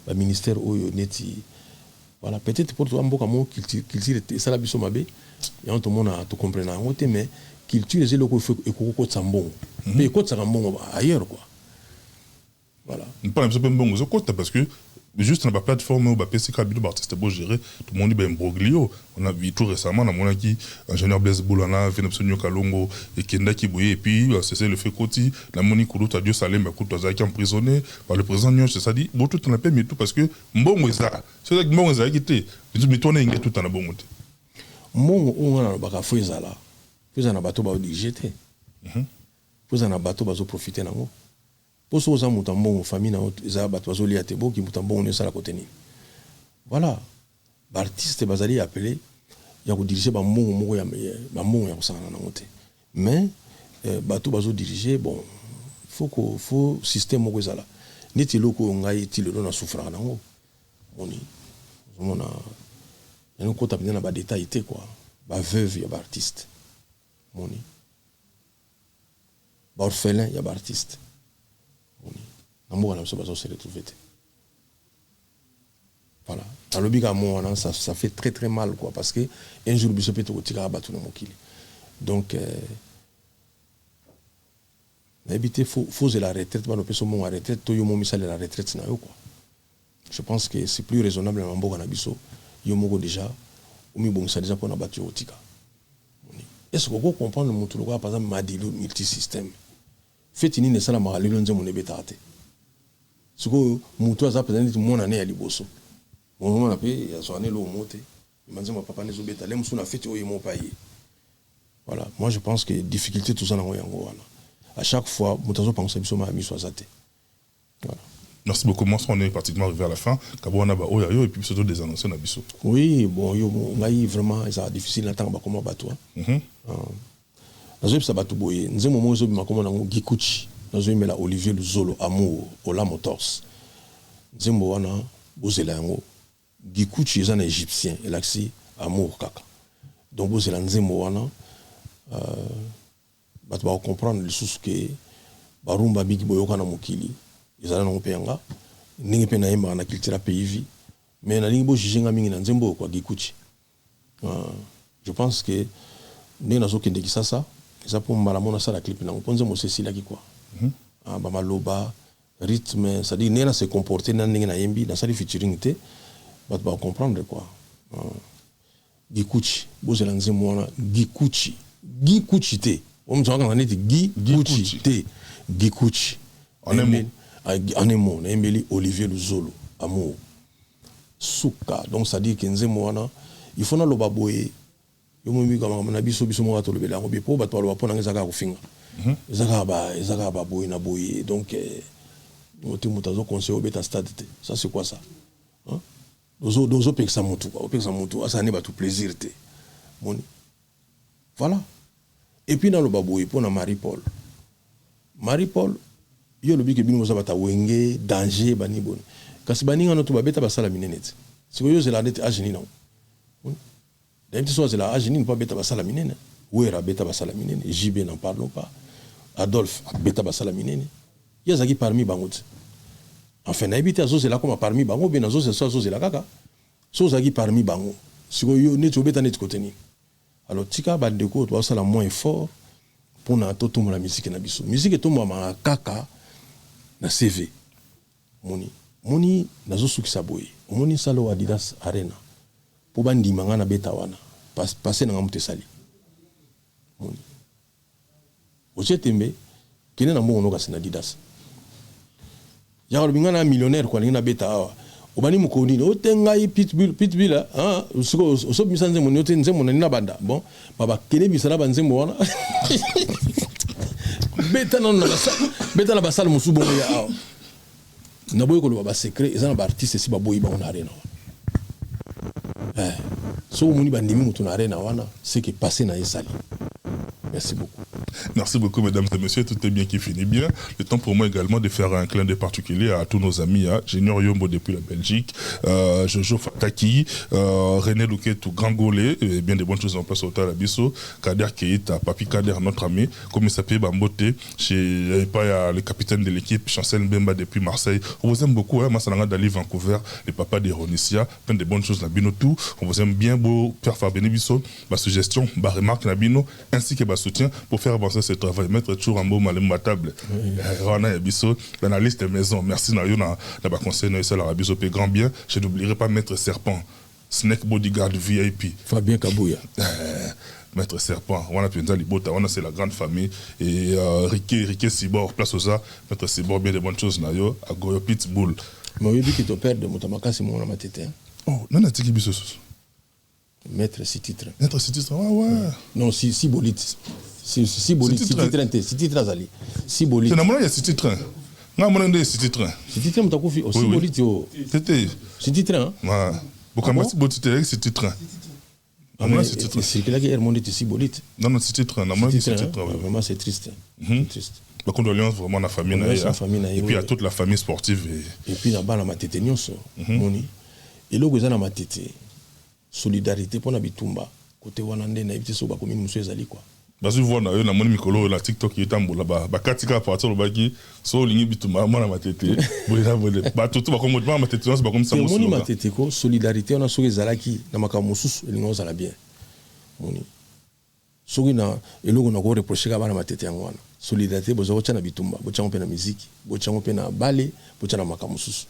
ba ministère oyo neti voilà peut-être pour toi mboka mo culture ça la biso mabe ya tout monde a tout comprendre en te mais culture c'est le ko faut ekoko tsambongo mais ko tsambongo ailleurs quoi voilà pas un peu bon zo côté parce que juste dans la plateforme où PCK Bido artiste beau gérer tout le monde est imbroglio on a vu tout récemment on a qui ingénieur Blaise Boulana Venepsonio Kalongo et Kenda Kiboye et puis c'est le fait Koti la Monique Koulouta Dieu Salem Koutou Zaki emprisonné par le président Nyoche ça dit bon tout on a pas mais tout parce que mbongo ça c'est ça que mbongo ça quitté mais toi on tout en a bon monté mbongo on a baka fouza là fouza na bateau ba digité fouza na bateau ba zo profiter nango poso oza mutambo famille na za bato bazoli atebo ki mutambo on sala côté ni voilà ba artiste bazali appelé ya ko diriger ba mbongo moko ya ba mbongo ya kusana na ngote mais bato bazo diriger bon faut système moko ezala neti loko ngai ti lelo na souffrance nango moni mona eno kota bina na ba détail te quoi ba veuve ya ba artiste moni ba orphelin ya ba artiste voilà dans le big amour ça fait très très mal quoi parce que un jour biso peut te tirer battre mon kili donc habiter faut la retraite ba no peso mon retraite to yo mo misala la retraite na yo quoi je pense que c'est plus raisonnable en mboka na biso yo moko déjà ou mi bon ça déjà pour na battu otika est-ce que vous comprenez mon tout par exemple madilo multisystème fait ini ne sala magalelo nze mon ebetate siko mutu aza peut-être mon année ya liboso mon na pe ya soane lo mote manze ma papa nezo beta le musu na fete oyo mon paye voilà moi je pense que difficulté tout ça na yango wana à chaque fois mutazo penser biso ma mi soazate voilà merci beaucoup moi on est pratiquement arrivé à la fin kabona ba oyo et puis surtout des annonces na biso oui bon yo ngai vraiment ça difficile na tanga ba comment bato nazo bisa bato boye nze momo zo bima komona ngo gikuchi nazo imela Olivier Luzolo amour Ola Motors nzembo wana bozela yango gikuchi eza na égyptien elaxi amour kaka donc bozela nzembo wana bato ba comprendre lisusu ke barumba bigi boyoka na mokili ezala na mpenga ningi pe na yemba na culture pays mais na lingi bo jijenga mingi na nzembo kwa gikuchi je pense que ndenge nazokende kisasa eza pour mbala mona sala clip na mponze mo Cécile ki quoi ba maloba rythme ça dit nena se comporter na ndenge na yembi na sali featuring te ba comprendre quoi gikuchi bozela nzembo wana gikuchi te on me dit na neti gikuchi te gikuchi en un mot na embeli Olivier Luzolo amour suka donc ça dit que nzembo wana il faut na loba boye yo mbi kama na biso mo to lobela ngo bipo bato ba pona ngeza ka kufinga ezaka ba boye na boye donc Oti mutazo conseil obeta stade. Ça c'est quoi ça? Hein? Dozo peksa mutu, ça n'est pas tout plaisir te. Voilà. Et puis dans le baboué pour Marie-Paul. Marie-Paul, yo lobi ke bino za bata wenge danger bani bon. Kasi bani ngano to babeta basala minene. Si yo zela net ageni non. D'ailleurs so zela ageni pas beta basala minene. Ouera beta basala minene, JB n'en parlons pas. Adolphe beta basala minene. Yazaki parmi bangot. Enfin na ebita zo zela comme parmi bango bien zo zela kaka. So zaki parmi bango. Si yo net beta net côté ni. Alors tika bandeko to basala moins fort pour na to la musique na biso. Musique to ma kaka na CV. Moni nazo sukisa boy. Moni salo Adidas Arena. Po bandi manga na beta wana. Passer na ngamute sali. Moni. Oche tembe kene na mbongo kasi na Adidas. Ya binga na millionnaire kwa na beta awa. Obani mukoni otenga pitbull ah so misanze moni otenze moni na banda. Bon, baba kene bisala banzembo wana. Beta na basal musu bongo ya awa. Na boy ko lo ba secret ezana ba artiste si ba boy ba on arena. So moni bandimi mutu na arena wana c'est que passé na esali. Merci beaucoup. Merci beaucoup, mesdames et messieurs. Tout est bien qui finit bien. Le temps pour moi également de faire un clin d'œil particulier à tous nos amis. Junior Yombo depuis la Belgique, Jojo Fataki, René Louquetou, Grand Golé, et bien des bonnes choses en place au Talabiso, Kader Keita, Papi Kader, notre ami, comme il s'appelle Bambote, chez le capitaine de l'équipe, Chancel Mbemba depuis Marseille. On vous aime beaucoup, Massalanga Dali, Vancouver, les papas d'Ironicia, plein de bonnes choses, Nabinotou. On vous aime bien, beau Père Fabien Bisso, ma suggestion, ma remarque, Nabino, ainsi que ma soutien pour faire avancer ce travail, mettre toujours un beau malin à table. Rana Yabiso, l'analyste de maison. Merci Nayo, na conseil Noël Arabiso, grand bien. Je n'oublierai pas Maître Serpent, Snake Bodyguard VIP. Fabien Kabouya. Maître Serpent, on a Pienza Libota, on a c'est la grande famille. Et Riquet Sibor, place aux arts, Maître Sibor, bien des bonnes choses Nayo, à Goyo Pitbull. Mais oui, qui te perd de Motamaka, c'est mon matete. Oh, non, on a dit qu'il Maître Sititre. Maître Sititre, ouais. Non, si bolite. Si bolite, si titre azali. Si bolite. C'est normalement il y a City Train. Non, mon nom est City Train. City Train mutakufi aussi bolite yo. C'était City Train. Ouais. Beaucoup de bolite avec City Train. Non, c'est là que Air Monde est si bolite. Non, City Train, normalement City Train. Vraiment c'est triste. Triste. La condoléance vraiment à la famille et puis à toute la famille sportive et puis là-bas la matete nyonso moni. Et là que na matete solidarité pour na bitumba côté wana ndé na ibiti so ba commune muso ezali quoi. Parce que vous voyez, na moni mikolo la TikTok est en bola ba katika partir le baki so lingi bituma mona matete bola ba tout ba comme ba matete ba comme ça moni matete ko solidarité on a so ezalaki na makambo susu elingo zala bien moni so na eloko na ko reprocher ka bana matete yango wana solidarité bozo cha na bitumba bo cha na musique bo cha na bale bo cha na makambo susu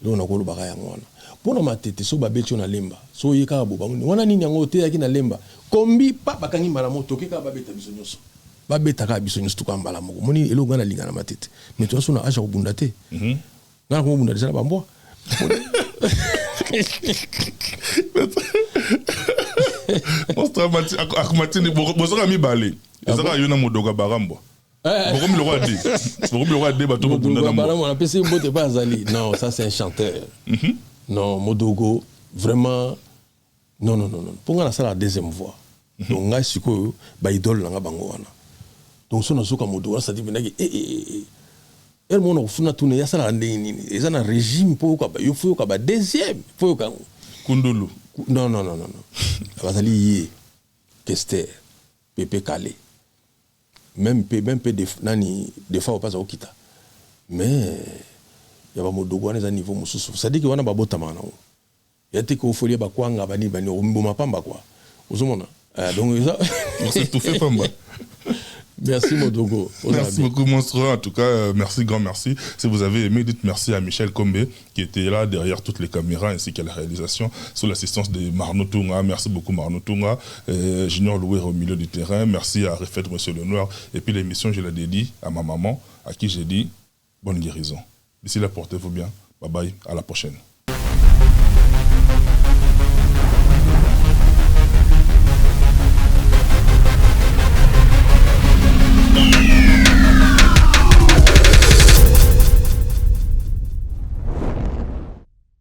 lo na ko lo baka yango wana pona matete so babeti na lemba so yeka bo bangu wana nini yango te yaki na lemba kombi pa bakangi mala moto ke ka babeta biso nyonso babeta ka biso nyonso to mbala moko moni eloko na linga na matete mais to so na acha ko bunda te ngana ko bunda déjà bambo monstre mati akumatini bozoka mi balé ezaka yona modoka barambo Bokom le roi D bateau bunda na mo on appelle mbote pas azali non ça c'est un chanteur non Modogo vraiment non pour nga na sala la deuxième voix donc nga siko ba idole nga bango wana donc so na soka Modogo ça dit benaki elle mon funa tune ya sala ndeni eza na régime pour ka ba yo faut ka ba deuxième faut ka Kundulu non bazali yi Kester Pepe Calé même des fois pas au kita mais ya ba Modogo wana za niveau mususu ça dit que wana ba botama na o yate ko folie ba kwanga bani mboma pamba quoi uzomona donc ça c'est tout fait pamba. Merci Modogo. Merci beaucoup Monstre. En tout cas, merci, grand merci. Si vous avez aimé, dites merci à Michel Kombe qui était là derrière toutes les caméras ainsi qu'à la réalisation sous l'assistance de Marno Tunga. Merci beaucoup Marno Tunga. Junior Loué au milieu du terrain. Merci à Refait Monsieur Lenoir. Et puis l'émission, je la dédie à ma maman à qui j'ai dit bonne guérison. D'ici là, portez-vous bien. Bye bye. À la prochaine.